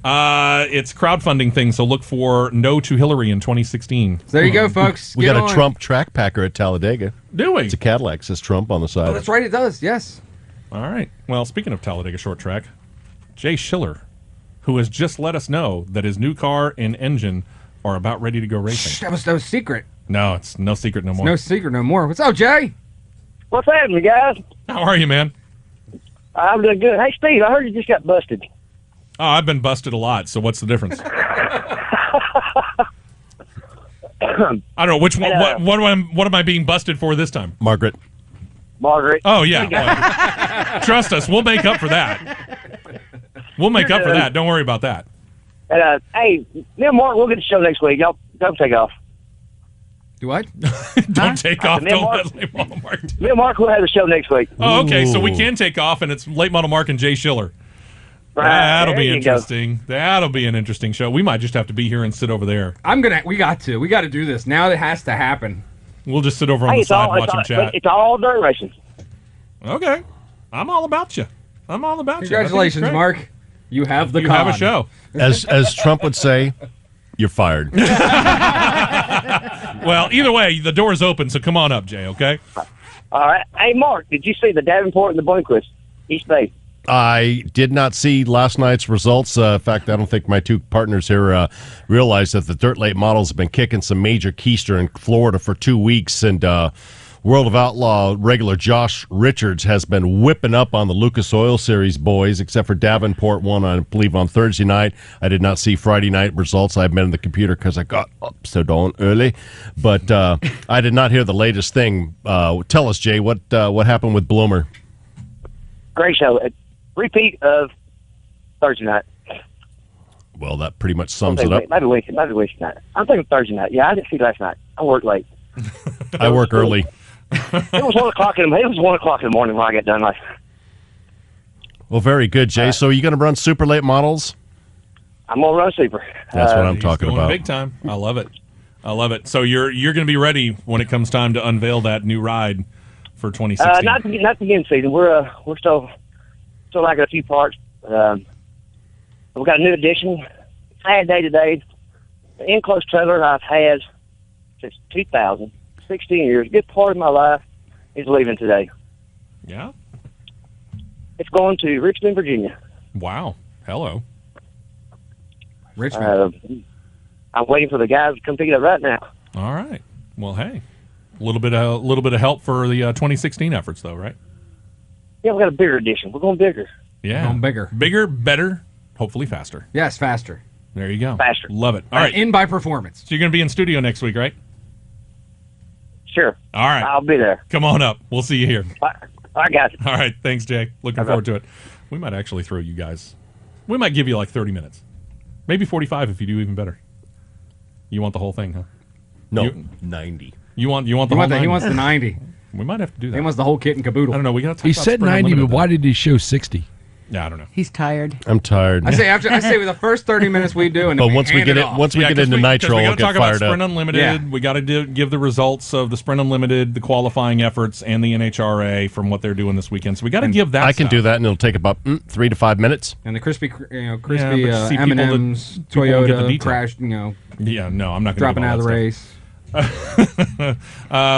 Speaker 4: It's crowdfunding thing, so look for No to Hillary in 2016.
Speaker 5: There you go, folks.
Speaker 6: We got a Trump track packer at Talladega.
Speaker 4: Do we?
Speaker 6: It's a Cadillac, says Trump on the side.
Speaker 5: Oh, that's right, it does, yes.
Speaker 4: All right. Well, speaking of Talladega short track, Jay Schiller, who has just let us know that his new car and engine are about ready to go racing.
Speaker 5: Shh, that was secret.
Speaker 4: No, it's no secret no more.
Speaker 5: No secret no more. What's up, Jay?
Speaker 9: What's happening, guys?
Speaker 4: How are you, man?
Speaker 9: I'm doing good. Hey, Steve, I heard you just got busted.
Speaker 4: Oh, I've been busted a lot, so what's the difference? I don't know. Which one? What am I being busted for this time?
Speaker 6: Margaret.
Speaker 4: Oh, yeah. Trust us. We'll make up for that. We'll make up for that. Don't worry about that.
Speaker 9: And, hey, me and Mark, we'll get the show next week. Y'all don't take off.
Speaker 5: Do what?
Speaker 4: Don't take off.
Speaker 9: Me and Mark will have the show next week.
Speaker 4: Oh, okay. So we can take off, and it's Late Model Mark and Jay Schiller.
Speaker 9: Right,
Speaker 4: That'll be
Speaker 9: there you
Speaker 4: interesting. That'll be an interesting show. We might just have to be here and sit over there.
Speaker 5: We got to do this. Now it has to happen.
Speaker 4: We'll just sit over on the side watching chat.
Speaker 9: It's all dirt racing.
Speaker 4: Okay. I'm all about you.
Speaker 5: Congratulations, Mark. You have the
Speaker 4: You
Speaker 5: con.
Speaker 4: have a show.
Speaker 6: As Trump would say, you're fired.
Speaker 4: Well, either way, the door's open, so come on up, Jay, okay?
Speaker 9: All right. Hey, Mark, did you see the Davenport and the Bloomquist, East Bay?
Speaker 6: I did not see last night's results. In fact, I don't think my two partners here realized that the Dirt Late Models have been kicking some major keister in Florida for 2 weeks, and World of Outlaw regular Josh Richards has been whipping up on the Lucas Oil Series boys, except for Davenport won, I believe, on Thursday night. I did not see Friday night results. I've been in the computer because I got up so darn early. But I did not hear the latest thing. Tell us, Jay, what happened with Bloomer?
Speaker 9: Great show. A repeat of Thursday night.
Speaker 6: Well, that pretty much sums it up.
Speaker 9: Maybe Wednesday night. I'm thinking Thursday night. Yeah, I didn't see last night. I worked late.
Speaker 6: I work early.
Speaker 9: It was 1 o'clock in the morning when I got done.
Speaker 6: Well, very good, Jay. So are you going to run super late models?
Speaker 9: I'm gonna run super.
Speaker 6: That's what I'm
Speaker 4: He's
Speaker 6: talking
Speaker 4: going
Speaker 6: about.
Speaker 4: big time. I love it. I love it. So you're going to be ready when it comes time to unveil that new ride for 2016.
Speaker 9: Not the end season. We're still lacking a few parts. We've got a new addition. Sad day today. The enclosed trailer I've had since 2000, 16 years. A good part of my life is leaving today.
Speaker 4: Yeah.
Speaker 9: It's going to Richmond, Virginia.
Speaker 4: Wow. Hello.
Speaker 5: Richmond.
Speaker 9: I'm waiting for the guys to come pick it up right now.
Speaker 4: All right. Well, hey, a little bit of help for the 2016 efforts, though, right?
Speaker 9: Yeah, we got a bigger edition. We're going bigger.
Speaker 4: Yeah.
Speaker 5: Going bigger.
Speaker 4: Bigger, better, hopefully faster.
Speaker 5: Yes, faster.
Speaker 4: There you go.
Speaker 9: Faster.
Speaker 4: Love it. All right.
Speaker 5: In by performance.
Speaker 4: So you're going to be in studio next week, right?
Speaker 9: Sure.
Speaker 4: All right.
Speaker 9: I'll be there.
Speaker 4: Come on up. We'll see you here.
Speaker 9: I got it.
Speaker 4: All right. Thanks, Jay. Looking forward to it. We might actually throw you guys. We might give you like 30 minutes. Maybe 45 if you do even better. You want the whole thing, huh?
Speaker 6: No, 90.
Speaker 4: You want the whole 90?
Speaker 5: He wants the 90.
Speaker 4: We might have to do that.
Speaker 5: He wants the whole kit and caboodle.
Speaker 4: I don't know. We got to talk
Speaker 8: He
Speaker 4: about
Speaker 8: said
Speaker 4: Sprint
Speaker 8: 90, but
Speaker 4: Unlimited,
Speaker 8: why did he show 60?
Speaker 4: Yeah, I don't know.
Speaker 7: He's tired.
Speaker 6: I'm tired.
Speaker 5: I say with the first 30 minutes we do, and
Speaker 6: But
Speaker 5: then
Speaker 6: once we
Speaker 5: hand
Speaker 6: get
Speaker 5: it
Speaker 6: it,
Speaker 5: off.
Speaker 6: once we get into
Speaker 4: we
Speaker 6: Nitro,
Speaker 4: got
Speaker 6: we'll
Speaker 4: to
Speaker 6: get
Speaker 4: talk about
Speaker 6: fired
Speaker 4: Sprint
Speaker 6: up.
Speaker 4: Unlimited.
Speaker 5: Yeah.
Speaker 4: We got to give the results of the Sprint Unlimited, the qualifying efforts, and the NHRA from what they're doing this weekend. So we got to give that.
Speaker 6: I can
Speaker 4: stuff.
Speaker 6: do that, and it'll take about 3 to 5 minutes.
Speaker 5: And the crispy
Speaker 4: but you see people
Speaker 5: M&Ms,
Speaker 4: that- people will get the
Speaker 5: Toyota
Speaker 4: detail.
Speaker 5: crashed,
Speaker 4: Yeah, no, I'm not going to
Speaker 5: dropping out of the race.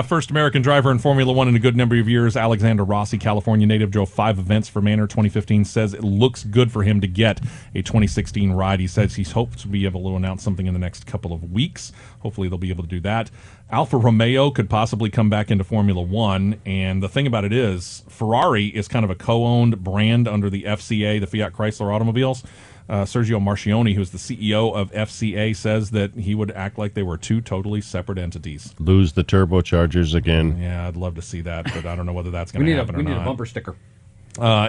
Speaker 4: First American driver in Formula One in a good number of years, Alexander Rossi, California native, drove 5 events for Manor 2015, says it looks good for him to get a 2016 ride. He says he hopes to be able to announce something in the next couple of weeks. Hopefully they'll be able to do that. Alfa Romeo could possibly come back into Formula One, and the thing about it is Ferrari is kind of a co-owned brand under the FCA, the Fiat Chrysler Automobiles. Sergio Marchionne, who's the CEO of FCA, says that he would act like they were 2 totally separate entities.
Speaker 6: Lose the turbochargers again.
Speaker 4: Yeah, I'd love to see that, but I don't know whether that's going to happen or not.
Speaker 5: We need a bumper sticker.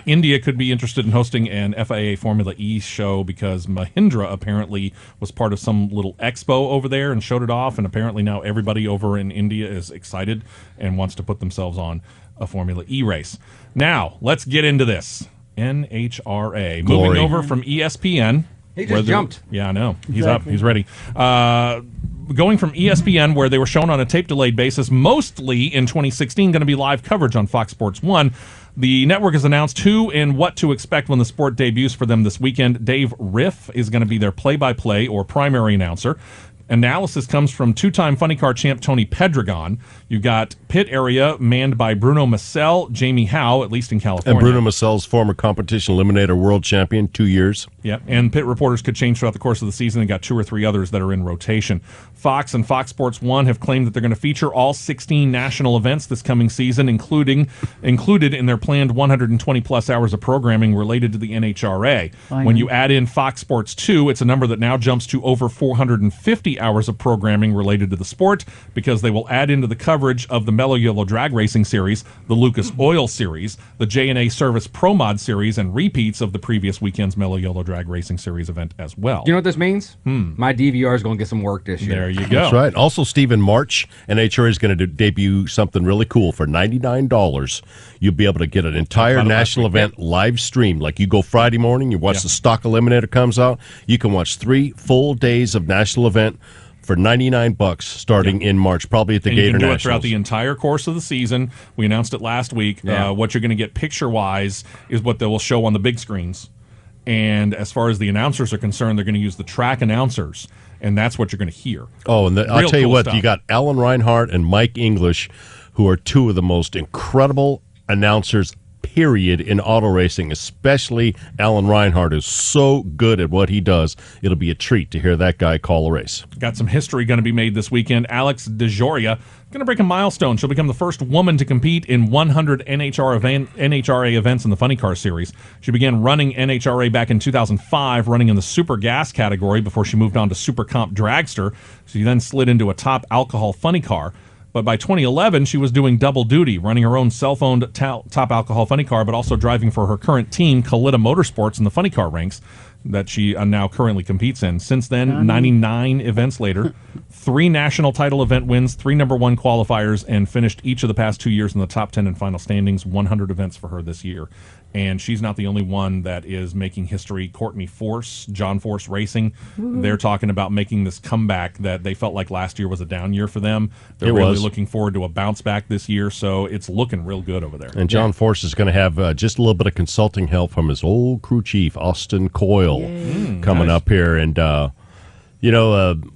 Speaker 4: India could be interested in hosting an FIA Formula E show because Mahindra apparently was part of some little expo over there and showed it off, and apparently now everybody over in India is excited and wants to put themselves on a Formula E race. Now, let's get into this. NHRA.
Speaker 6: Glory.
Speaker 4: Moving over from ESPN.
Speaker 5: He just jumped.
Speaker 4: Yeah, I know. He's up. He's ready. Going from ESPN, where they were shown on a tape-delayed basis, mostly in 2016, going to be live coverage on Fox Sports 1. The network has announced who and what to expect when the sport debuts for them this weekend. Dave Riff is going to be their play-by-play or primary announcer. Analysis comes from 2-time Funny Car champ Tony Pedregon. You've got pit area manned by Bruno Massel, Jamie Howe, at least in California.
Speaker 6: And Bruno Massel's former competition eliminator world champion, 2 years.
Speaker 4: Yeah, and pit reporters could change throughout the course of the season. They got 2 or 3 others that are in rotation. Fox and Fox Sports 1 have claimed that they're going to feature all 16 national events this coming season, included in their planned 120-plus hours of programming related to the NHRA.
Speaker 7: Fine.
Speaker 4: When you add in Fox Sports 2, it's a number that now jumps to over 450 hours of programming related to the sport, because they will add into the coverage of the Mellow Yellow Drag Racing Series, the Lucas Oil Series, the J&A Service Pro Mod Series, and repeats of the previous weekend's Mellow Yellow Drag Racing Series event as well.
Speaker 5: You know what this means? My DVR is going to get some work this year.
Speaker 4: There you go.
Speaker 6: That's right. Also, Stephen March, NHRA is going to debut something really cool for $99. You'll be able to get an entire national event live streamed. Like you go Friday morning, you watch the stock eliminator comes out. You can watch 3 full days of national event for $99 starting in March, probably at the
Speaker 4: And
Speaker 6: Gator
Speaker 4: you can do it
Speaker 6: Nationals.
Speaker 4: throughout the entire course of the season. We announced it last week.
Speaker 5: Yeah.
Speaker 4: What you're going to get picture-wise is what they will show on the big screens. And as far as the announcers are concerned, they're going to use the track announcers, and that's what you're going to hear.
Speaker 6: Oh, and I'll
Speaker 4: Real
Speaker 6: tell you
Speaker 4: cool
Speaker 6: what,
Speaker 4: stuff.
Speaker 6: you got Alan Reinhart and Mike English, who are 2 of the most incredible announcers, period, in auto racing, especially Alan Reinhart is so good at what he does. It'll be a treat to hear that guy call a race.
Speaker 4: Got some history going to be made this weekend. Alex DeJoria going to break a milestone. She'll become the first woman to compete in 100 NHRA events in the Funny Car Series. She began running NHRA back in 2005, running in the Super Gas category before she moved on to Super Comp Dragster. She then slid into a top alcohol funny car. But by 2011, she was doing double duty, running her own self-owned top alcohol funny car, but also driving for her current team, Kalita Motorsports, in the funny car ranks. that she now currently competes in. Since then, 99 events later, 3 national title event wins, 3 number 1 qualifiers, and finished each of the past 2 years in the top 10 in final standings. 100 events for her this year. And she's not the only one that is making history. Courtney Force, John Force Racing, they're talking about making this comeback that they felt like last year was a down year for them. They're really looking forward to a bounce back this year, so it's looking real good over there.
Speaker 6: And John Force is going to have just a little bit of consulting help from his old crew chief, Austin Coyle, coming up here. And,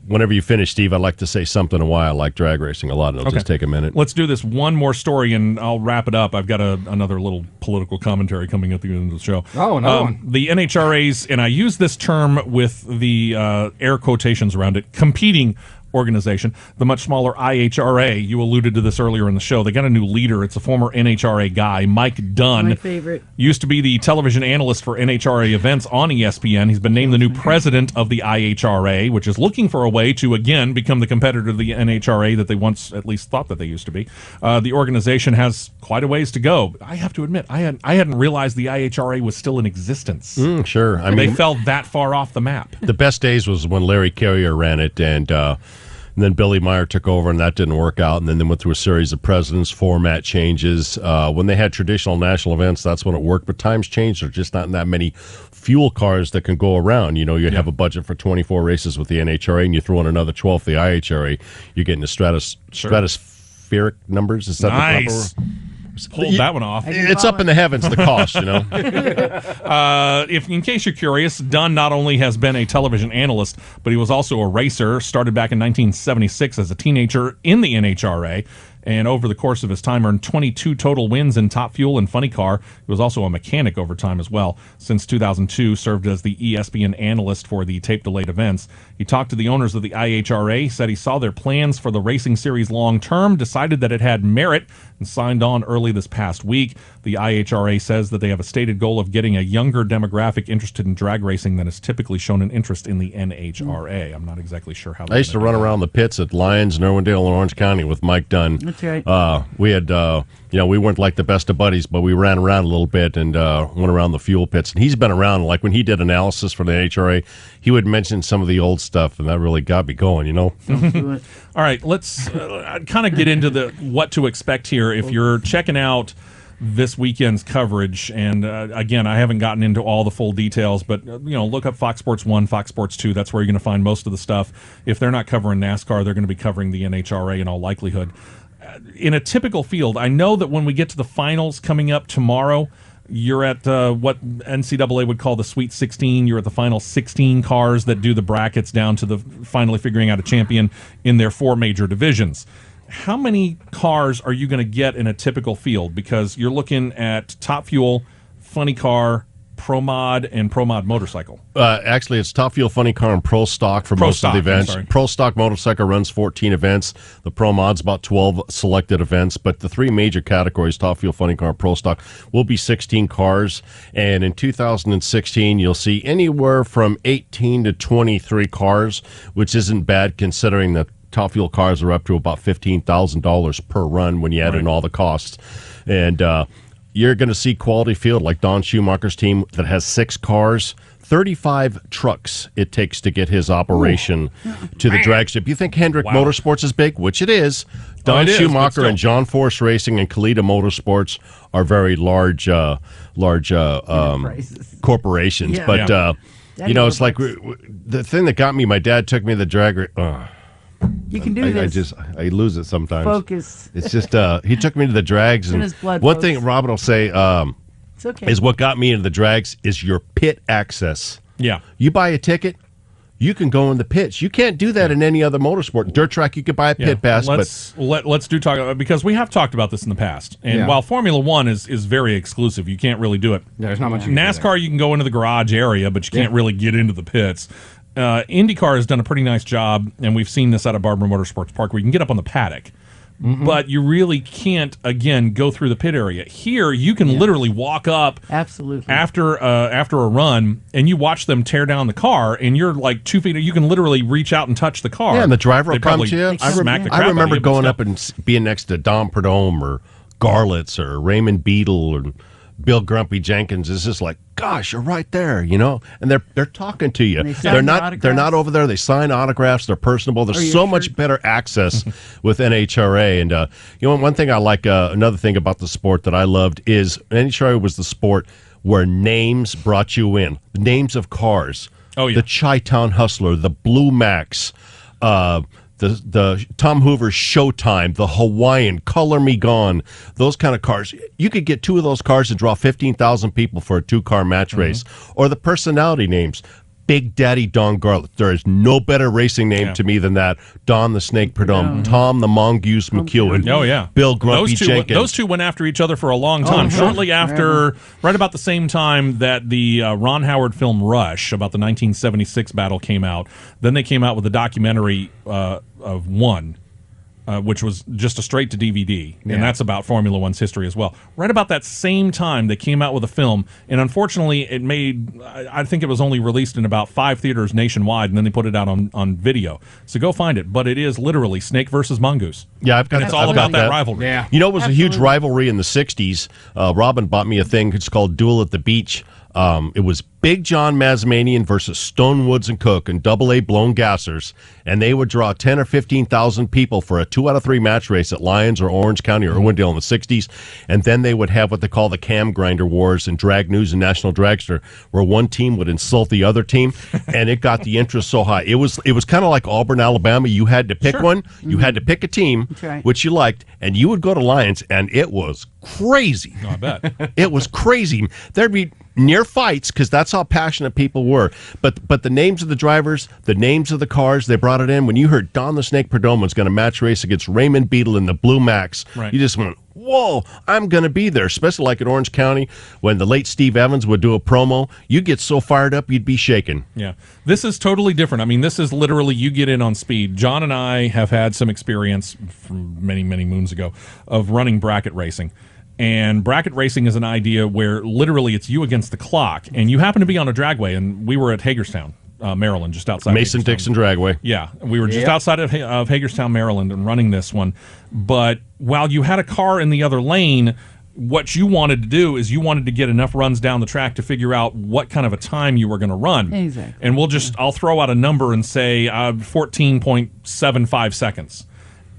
Speaker 6: whenever you finish, Steve, I'd like to say something on why I like drag racing a lot, and it'll just take a minute.
Speaker 4: Let's do this one more story, and I'll wrap it up. I've got another little political commentary coming at the end of the show.
Speaker 5: Oh, another one.
Speaker 4: The NHRA's, and I use this term with the air quotations around it, competing organization, the much smaller IHRA. You alluded to this earlier in the show. They got a new leader. It's a former NHRA guy, Mike Dunn.
Speaker 7: My favorite.
Speaker 4: Used to be the television analyst for NHRA events on ESPN. He's been named the new president of the IHRA, which is looking for a way to, again, become the competitor to the NHRA that they once at least thought that they used to be. The organization has quite a ways to go. I have to admit, I hadn't realized the IHRA was still in existence.
Speaker 6: Sure.
Speaker 4: They fell that far off the map.
Speaker 6: The best days was when Larry Carrier ran it, and then Billy Meyer took over, and that didn't work out. And then they went through a series of presidents, format changes. When they had traditional national events, that's when it worked. But times changed. There's just not that many fuel cars that can go around. You'd have a budget for 24 races with the NHRA, and you throw in another 12 for the IHRA. You're getting the stratospheric numbers. Is that
Speaker 4: nice.
Speaker 6: the proper?
Speaker 4: Pulled that one off.
Speaker 6: It's up in the heavens, the cost,
Speaker 4: If in case you're curious, Dunn not only has been a television analyst, but he was also a racer. Started back in 1976 as a teenager in the NHRA. And over the course of his time, earned 22 total wins in Top Fuel and Funny Car. He was also a mechanic over time as well. Since 2002, served as the ESPN analyst for the tape-delayed events. He talked to the owners of the IHRA, said he saw their plans for the racing series long-term, decided that it had merit, and signed on early this past week. The IHRA says that they have a stated goal of getting a younger demographic interested in drag racing that has typically shown an interest in the NHRA. I'm not exactly sure how.
Speaker 6: I used to run around the pits at Lyons and Irwindale and Orange County with Mike Dunn.
Speaker 7: That's right.
Speaker 6: We had, we weren't like the best of buddies, but we ran around a little bit and went around the fuel pits. And he's been around, like when he did analysis for the NHRA, he would mention some of the old stuff, and that really got me going,
Speaker 7: Don't do it.
Speaker 4: All right, let's kind of get into what to expect here. If you're checking out this weekend's coverage, and again, I haven't gotten into all the full details, but look up Fox Sports 1, Fox Sports 2. That's where you're going to find most of the stuff. If they're not covering NASCAR, they're going to be covering the NHRA in all likelihood. In a typical field, I know that when we get to the finals coming up tomorrow, you're at what NCAA would call the Sweet 16. You're at the final 16 cars that do the brackets down to the finally figuring out a champion in their 4 major divisions. How many cars are you going to get in a typical field? Because you're looking at Top Fuel, Funny Car, Pro Mod, and Pro Mod Motorcycle.
Speaker 6: Actually, it's Top Fuel, Funny Car, and Pro Stock for most of the events. Pro Stock Motorcycle runs 14 events. The Pro Mod's about 12 selected events. But the 3 major categories, Top Fuel, Funny Car, and Pro Stock, will be 16 cars. And in 2016, you'll see anywhere from 18 to 23 cars, which isn't bad considering that Top Fuel cars are up to about $15,000 per run when you add in all the costs. And you're going to see quality field like Don Schumacher's team that has 6 cars, 35 trucks it takes to get his operation to the drag strip. You think Hendrick Motorsports is big, which it is. Don Schumacher and John Force Racing and Kalita Motorsports are very large corporations.
Speaker 7: Yeah.
Speaker 6: But, it's like the thing that got me, my dad took me to the drag
Speaker 7: You can do this.
Speaker 6: I lose it sometimes.
Speaker 7: Focus.
Speaker 6: It's just he took me to the drags, and
Speaker 7: his blood,
Speaker 6: one
Speaker 7: folks.
Speaker 6: thing Robin will say
Speaker 7: It's okay.
Speaker 6: is what got me into the drags is your pit access.
Speaker 4: Yeah,
Speaker 6: you buy a ticket, you can go in the pits. You can't do that in any other motorsport. Dirt track, you could buy a pit pass.
Speaker 4: Let's do talk because we have talked about this in the past, and while Formula One is very exclusive, you can't really do it.
Speaker 5: Yeah, there's not much.
Speaker 4: NASCAR, you can go into the garage area, but you can't really get into the pits. IndyCar has done a pretty nice job, and we've seen this out of Barbara Motorsports Park, where you can get up on the paddock, but you really can't, again, go through the pit area. Here, you can literally walk up after a run, and you watch them tear down the car, and you're like 2 feet. You can literally reach out and touch the car.
Speaker 6: Yeah, and the driver will come to you.
Speaker 4: I
Speaker 6: remember going up and being next to Dom Perdome or Garlitz or Raymond Beadle or Bill Grumpy Jenkins is just like, gosh, you're right there, you know, and they're talking to you.
Speaker 7: They're
Speaker 6: not over there. They sign autographs. They're personable. There's so much better access with NHRA. And you know, one thing I like, another thing about the sport that I loved is NHRA was the sport where names brought you in. The names of cars. Oh yeah. The Chi-Town Hustler, the Blue Max, the Tom Hoover's Showtime, the Hawaiian, Color Me Gone, those kind of cars. You could get two of those cars and draw 15,000 people for a two-car match race. Or the personality names. Big Daddy Don Garlett. There is no better racing name to me than that. Don the Snake Perdome, Tom the Mongoose McEwen.
Speaker 4: Oh, yeah.
Speaker 6: Bill Grumpy Jenkins.
Speaker 4: Those two went after each other for a long time. Shortly after, right about the same time that the Ron Howard film Rush, about the 1976 battle, came out, then they came out with a documentary of One, which was just a straight to DVD, and that's about Formula One's history as well. Right about that same time, they came out with a film, and unfortunately, it made, I think it was only released in about 5 theaters nationwide, and then they put it out on video. So go find it. But it is literally Snake versus Mongoose.
Speaker 6: Yeah, I've got.
Speaker 4: And it's all about that rivalry.
Speaker 5: Yeah.
Speaker 6: You know, it was a huge rivalry in the '60s. Robin bought me a thing. It's called Duel at the Beach. It was Big John Mazmanian versus Stone Woods and Cook and AA blown gassers, and they would draw 10 or 15,000 people for a 2 out of 3 match race at Lyons or Orange County or Irwindale in the 60s, and then they would have what they call the Cam Grinder Wars and Drag News and National Dragster, where one team would insult the other team, and it got the interest so high. It was kind of like Auburn, Alabama. You had to pick one. You had to pick a team, which you liked, and you would go to Lyons, and it was crazy.
Speaker 4: I bet.
Speaker 6: It was crazy. There'd be near fights because that's how passionate people were. But the names of the drivers, the names of the cars, they brought it in. When you heard Don the Snake Perdome was going to match race against Raymond Beadle in the Blue Max, you just went, whoa, I'm going to be there. Especially like at Orange County when the late Steve Evans would do a promo. You'd get so fired up you'd be shaking.
Speaker 4: Yeah. This is totally different. I mean, this is literally you get in on speed. John and I have had some experience from many, many moons ago of running bracket racing. And bracket racing is an idea where literally it's you against the clock, and you happen to be on a dragway, and we were at Hagerstown, Maryland, just outside
Speaker 6: Mason-Dixon Dragway.
Speaker 4: Yeah, we were just outside of Hagerstown, Maryland, and running this one. But while you had a car in the other lane, what you wanted to do is you wanted to get enough runs down the track to figure out what kind of a time you were going to run.
Speaker 7: Exactly.
Speaker 4: And I'll throw out a number and say 14.75 seconds.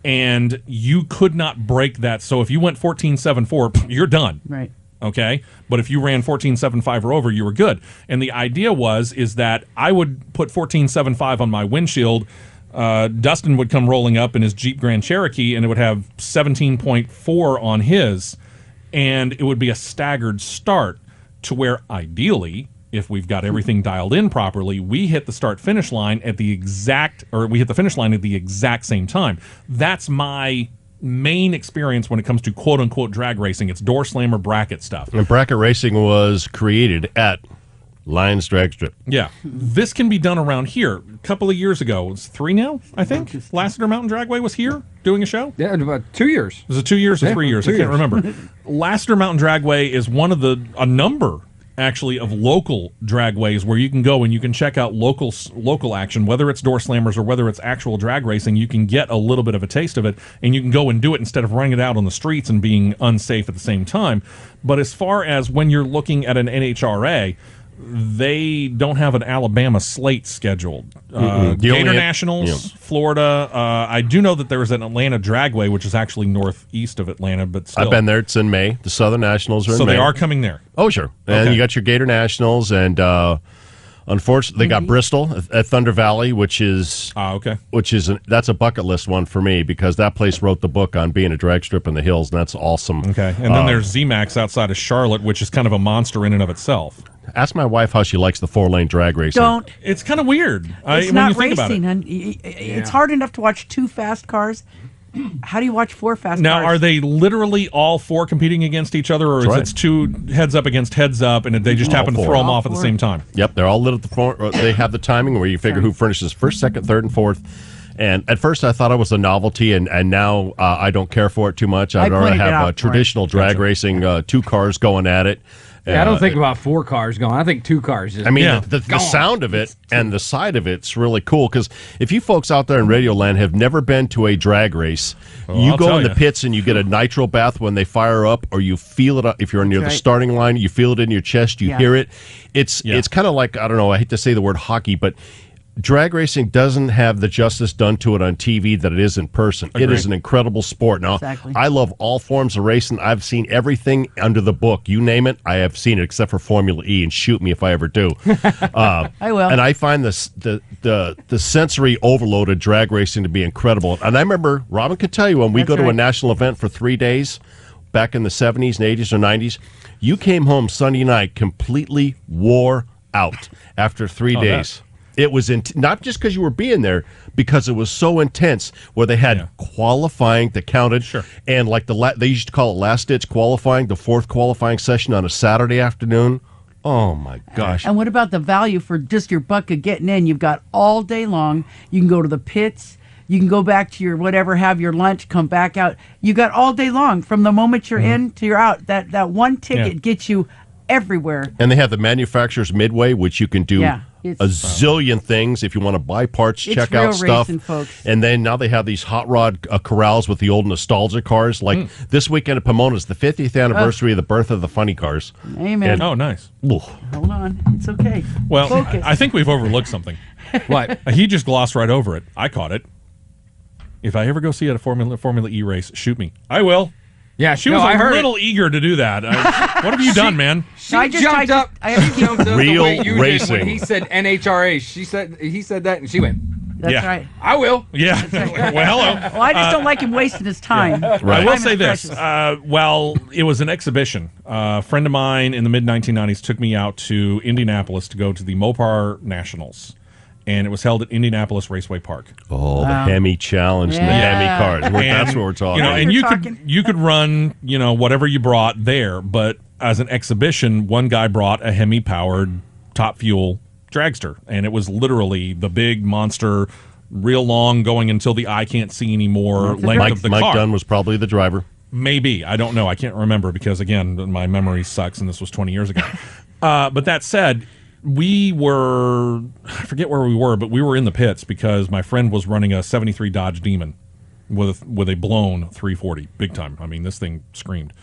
Speaker 4: And you could not break that. So if you went 14.74, you're done.
Speaker 7: Right.
Speaker 4: Okay? But if you ran 14.75 or over, you were good. And the idea is that I would put 14.75 on my windshield. Dustin would come rolling up in his Jeep Grand Cherokee, and it would have 17.4 on his. And it would be a staggered start to where, ideally, if we've got everything dialed in properly, we hit the start-finish line at the exact same time. That's my main experience when it comes to quote-unquote drag racing. It's door slammer bracket stuff.
Speaker 6: And bracket racing was created at Lyons Drag Strip.
Speaker 4: Yeah. This can be done around here. A couple of years ago, it's 3 now, I think. Lassiter Mountain Dragway was here doing a show.
Speaker 5: Yeah, about 2 years.
Speaker 4: Was it 2 years or 3 years? I can't remember. Lassiter Mountain Dragway is one of a number actually of local dragways where you can go and you can check out local action, whether it's door slammers or whether it's actual drag racing. You can get a little bit of a taste of it, and you can go and do it instead of running it out on the streets and being unsafe at the same time. But as far as when you're looking at an NHRA, they don't have an Alabama slate scheduled. Gator Nationals, Florida. I do know that there is an Atlanta Dragway, which is actually northeast of Atlanta, but still.
Speaker 6: I've been there. It's in May. The Southern Nationals are in May.
Speaker 4: So they are coming there.
Speaker 6: Oh, sure. And you got your Gator Nationals, and unfortunately, they got Bristol at Thunder Valley, which is that's a bucket list one for me because that place wrote the book on being a drag strip in the hills, and that's awesome.
Speaker 4: Okay, and then there's ZMAX outside of Charlotte, which is kind of a monster in and of itself.
Speaker 6: Ask my wife how she likes the 4-lane drag racing.
Speaker 7: Don't.
Speaker 4: It's kind of weird.
Speaker 7: It's not racing. It's hard enough to watch 2 fast cars. How do you watch 4 fast
Speaker 4: now,
Speaker 7: cars?
Speaker 4: Are they literally all 4 competing against each other, or is it 2 heads up against heads up, and they just happen to throw them off at the same time?
Speaker 6: Yep, they're all lit at the front. They have the timing where you figure who finishes first, second, third, and fourth. And at first I thought it was a novelty, and now I don't care for it too much. I'd rather have traditional drag racing, 2 cars going at it.
Speaker 5: Yeah, I don't think about 4 cars going. I think 2 cars. Just
Speaker 6: the sound of it and the side of it's really cool, because if you folks out there in Radio Land have never been to a drag race, you go in the pits and you get a nitro bath when they fire up, or you feel it if you're near the starting line. You feel it in your chest. You hear it. It's kind of like, I don't know, I hate to say the word hockey, but drag racing doesn't have the justice done to it on TV that it is in person. Agreed. It is an incredible sport. Now, I love all forms of racing. I've seen everything under the book. You name it, I have seen it, except for Formula E, and shoot me if I ever do.
Speaker 7: I will.
Speaker 6: And I find the sensory overload of drag racing to be incredible. And I remember, Robin could tell you, when we go to a national event for 3 days, back in the 70s and 80s or 90s, you came home Sunday night completely wore out after 3 days. It was not just because you were being there, because it was so intense, where they had qualifying that counted. Sure. And like they used to call it last-ditch qualifying, the 4th qualifying session on a Saturday afternoon. Oh, my gosh.
Speaker 7: And what about the value for just your buck of getting in? You've got all day long. You can go to the pits. You can go back to your whatever, have your lunch, come back out. You got all day long from the moment you're in to you're out. That one ticket gets you everywhere.
Speaker 6: And they have the manufacturer's midway, which you can do a zillion things. If you want to buy parts, check out stuff.
Speaker 7: Racing, folks.
Speaker 6: And then now they have these hot rod corrals with the old nostalgia cars. Like this weekend at Pomona is the 50th anniversary of the birth of the funny cars.
Speaker 7: Amen.
Speaker 4: And, nice.
Speaker 7: Hold on. It's okay.
Speaker 4: Well,
Speaker 7: Focus.
Speaker 4: I think we've overlooked something.
Speaker 5: What?
Speaker 4: He just glossed right over it. I caught it. If I ever go see a Formula E race, shoot me. I will.
Speaker 5: Yeah,
Speaker 4: she was a little eager to do that. What have you done, man?
Speaker 5: She jumped up.
Speaker 6: Real
Speaker 5: the way you
Speaker 6: racing.
Speaker 5: Did when he said NHRA, he said that, and she went.
Speaker 7: That's right.
Speaker 5: I will.
Speaker 4: Yeah. Well, hello.
Speaker 7: Well, I just don't like him wasting his time.
Speaker 4: I will say this. Well, it was an exhibition. A friend of mine in the mid-1990s took me out to Indianapolis to go to the Mopar Nationals. And it was held at Indianapolis Raceway Park.
Speaker 6: Oh, the Hemi Challenge and the Hemi cars. That's what we're talking about.
Speaker 4: And you could run, whatever you brought there, but as an exhibition, one guy brought a Hemi-powered top fuel dragster, and it was literally the big monster, real long, going until the eye can't see anymore length of the car.
Speaker 6: Mike Dunn was probably the driver.
Speaker 4: Maybe. I don't know. I can't remember because, again, my memory sucks, and this was 20 years ago. But that said, we were, I forget where we were, but we were in the pits because my friend was running a 73 Dodge Demon with a blown 340, big time. I mean, this thing screamed.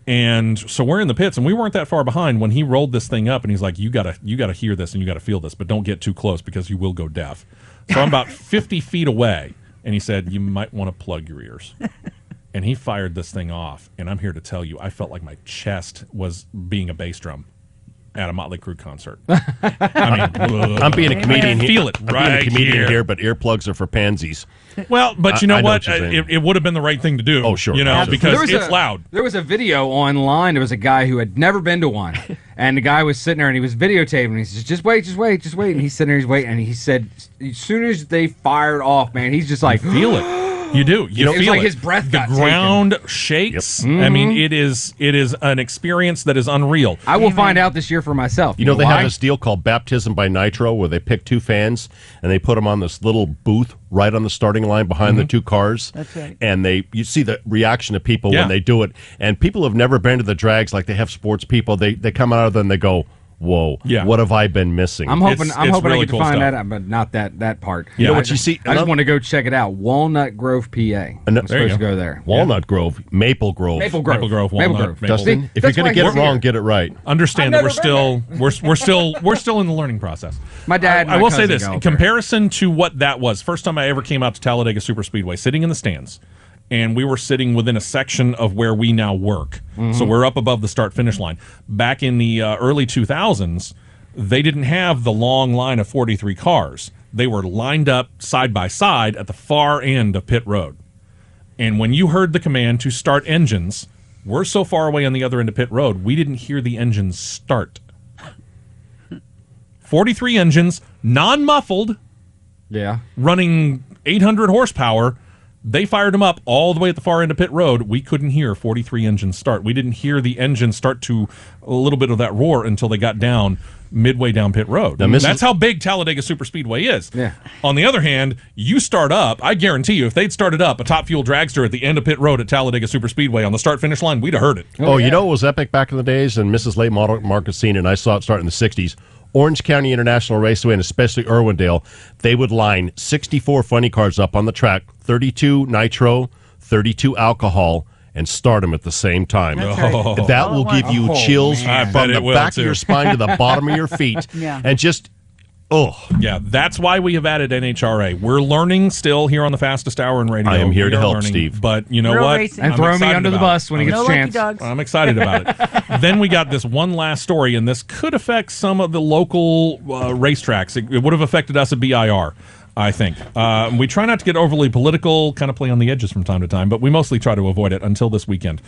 Speaker 4: And so we're in the pits, and we weren't that far behind when he rolled this thing up, and he's like, you gotta hear this and you gotta feel this, but don't get too close because you will go deaf. So I'm about 50 feet away, and he said, you might want to plug your ears. And he fired this thing off, and I'm here to tell you, I felt like my chest was being a bass drum at a Motley Crue concert. I mean,
Speaker 6: I'm being a comedian here.
Speaker 4: Feel it right here.
Speaker 6: But earplugs are for pansies.
Speaker 4: Well, but you know what? It would have been the right thing to do.
Speaker 6: Oh, sure.
Speaker 4: Because it's loud.
Speaker 5: There was a video online. There was a guy who had never been to one. And the guy was sitting there, and he was videotaping. And he says, just wait. And he's sitting there, he's waiting. And he said, as soon as they fired off, man, he's just like,
Speaker 4: feel it. You do. You feel
Speaker 5: like
Speaker 4: it.
Speaker 5: His breath
Speaker 4: the
Speaker 5: got
Speaker 4: ground
Speaker 5: taken.
Speaker 4: shakes.
Speaker 5: Yep.
Speaker 4: I mean, it is an experience that is unreal.
Speaker 5: I will find out this year for myself.
Speaker 6: You know they have this deal called Baptism by Nitro, where they pick 2 fans and they put them on this little booth right on the starting line behind the 2 cars.
Speaker 7: That's right.
Speaker 6: And you see the reaction of people when they do it. And people have never been to the drags like they have sports people. They come out of them and they go, whoa, what have I been missing?
Speaker 5: I'm hoping
Speaker 4: really
Speaker 5: I get to
Speaker 4: cool
Speaker 5: find
Speaker 4: stuff.
Speaker 5: that, but not that part.
Speaker 6: You know what you see?
Speaker 5: I just want to go check it out. Walnut Grove, PA. I'm supposed to go there.
Speaker 6: Walnut Grove, Maple Grove.
Speaker 5: Maple Grove.
Speaker 4: Walnut.
Speaker 6: Dustin, if you're going to get it wrong, get it right.
Speaker 4: Understand that we're still in the learning process.
Speaker 5: My dad.
Speaker 4: I will say this in comparison to what that was. First time I ever came out to Talladega Superspeedway, sitting in the stands. And we were sitting within a section of where we now work. Mm-hmm. So we're up above the start-finish line. Back in the early 2000s, they didn't have the long line of 43 cars. They were lined up side by side at the far end of pit road. And when you heard the command to start engines, we're so far away on the other end of pit road, we didn't hear the engines start. 43 engines, non-muffled,
Speaker 5: running
Speaker 4: 800 horsepower, They fired them up all the way at the far end of pit road. We couldn't hear 43 engines start. We didn't hear the engine start to a little bit of that roar until they got down midway down pit road.
Speaker 6: Now,
Speaker 4: That's how big Talladega Superspeedway is.
Speaker 5: Yeah.
Speaker 4: On the other hand, you start up, I guarantee you, if they'd started up a Top Fuel dragster at the end of pit road at Talladega Superspeedway on the start-finish line, we'd have heard it.
Speaker 6: Oh, you know what was epic back in the days? And Mrs. Late Mark has seen it, and I saw it start in the 60s. Orange County International Raceway, and especially Irwindale, they would line 64 funny cars up on the track, 32 nitro, 32 alcohol, and start them at the same time.
Speaker 4: Right.
Speaker 6: That will give you chills from the back of your spine to the bottom of your feet.
Speaker 7: Yeah.
Speaker 6: And just,
Speaker 4: Yeah, that's why we have added NHRA. We're learning still here on the Fastest Hour in Radio.
Speaker 6: I am here
Speaker 4: We
Speaker 6: to
Speaker 4: are
Speaker 6: help,
Speaker 4: learning,
Speaker 6: Steve.
Speaker 4: But you know
Speaker 7: Real
Speaker 4: what?
Speaker 7: racing.
Speaker 5: And
Speaker 4: I'm
Speaker 5: throw me
Speaker 4: excited
Speaker 5: under the
Speaker 4: about
Speaker 5: bus when he gets
Speaker 7: No
Speaker 5: a
Speaker 7: lucky
Speaker 5: chance.
Speaker 7: dogs.
Speaker 4: I'm excited about it. Then we got this one last story, and this could affect some of the local racetracks. It would have affected us at BIR, I think. We try not to get overly political, kind of play on the edges from time to time, but we mostly try to avoid it until this weekend.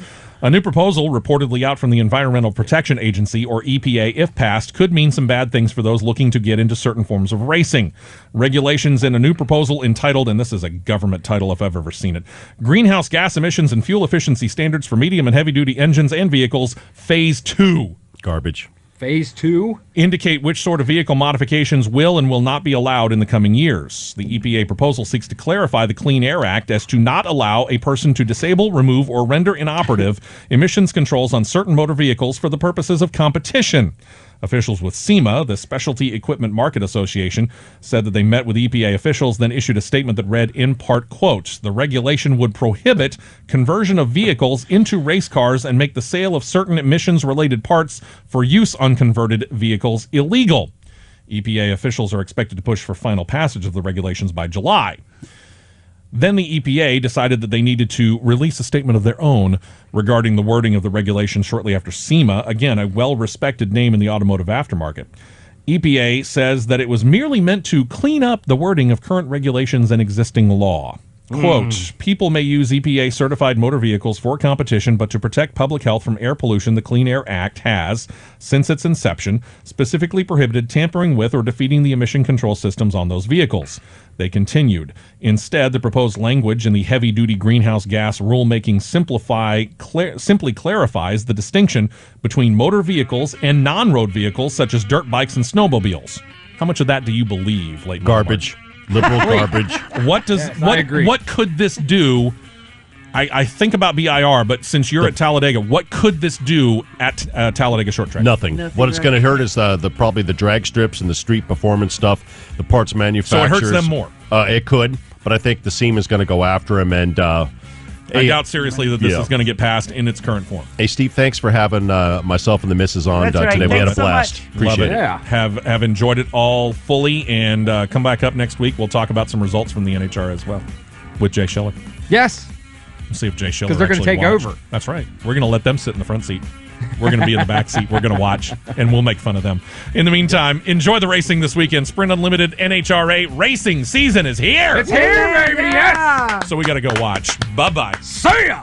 Speaker 4: A new proposal reportedly out from the Environmental Protection Agency, or EPA, if passed, could mean some bad things for those looking to get into certain forms of racing. Regulations in a new proposal entitled, and this is a government title if I've ever seen it, Greenhouse Gas Emissions and Fuel Efficiency Standards for Medium and Heavy-Duty Engines and Vehicles, Phase 2.
Speaker 6: garbage.
Speaker 5: Phase 2?
Speaker 4: Indicate which sort of vehicle modifications will and will not be allowed in the coming years. The EPA proposal seeks to clarify the Clean Air Act as to not allow a person to disable, remove, or render inoperative emissions controls on certain motor vehicles for the purposes of competition. Officials with SEMA, the Specialty Equipment Market Association, said that they met with EPA officials, then issued a statement that read, in part, quote, the regulation would prohibit conversion of vehicles into race cars and make the sale of certain emissions-related parts for use on converted vehicles illegal. EPA officials are expected to push for final passage of the regulations by July. Then the EPA decided that they needed to release a statement of their own regarding the wording of the regulation shortly after SEMA, again, a well-respected name in the automotive aftermarket. EPA says that it was merely meant to clean up the wording of current regulations and existing law. Quote, people may use EPA-certified motor vehicles for competition, but to protect public health from air pollution, the Clean Air Act has, since its inception, specifically prohibited tampering with or defeating the emission control systems on those vehicles. They continued. Instead, the proposed language in the heavy-duty greenhouse gas rulemaking simply clarifies the distinction between motor vehicles and non-road vehicles such as dirt bikes and snowmobiles. How much of that do you believe, Leighton?
Speaker 6: Garbage. Liberal garbage.
Speaker 4: What does what could this do? I think about BIR, but since you're at Talladega, what could this do at Talladega Short Track?
Speaker 6: Nothing. What it's going to hurt is probably the drag strips and the street performance stuff, the parts manufacturers.
Speaker 4: So it hurts them more.
Speaker 6: It could, but I think the SEMA is going to go after him. And
Speaker 4: I doubt seriously that this is going to get passed in its current form.
Speaker 6: Hey, Steve, thanks for having myself and the missus on
Speaker 7: That's right.
Speaker 6: today. We had a
Speaker 7: Thanks so
Speaker 6: blast.
Speaker 7: much.
Speaker 6: Appreciate it.
Speaker 5: Yeah.
Speaker 4: Have enjoyed it all fully, and come back up next week. We'll talk about some results from the NHRA as well with Jay Schiller.
Speaker 5: Yes.
Speaker 4: We'll see if Jay Schiller
Speaker 5: 'Cause they're gonna
Speaker 4: actually
Speaker 5: take
Speaker 4: watched.
Speaker 5: over.
Speaker 4: That's right. We're going to let them sit in the front seat. We're going to be in the back seat. We're going to watch, and we'll make fun of them. In the meantime, enjoy the racing this weekend. Sprint Unlimited NHRA racing season is here.
Speaker 5: It's here, baby. Yes.
Speaker 4: So we got to go watch. Bye-bye.
Speaker 5: See ya.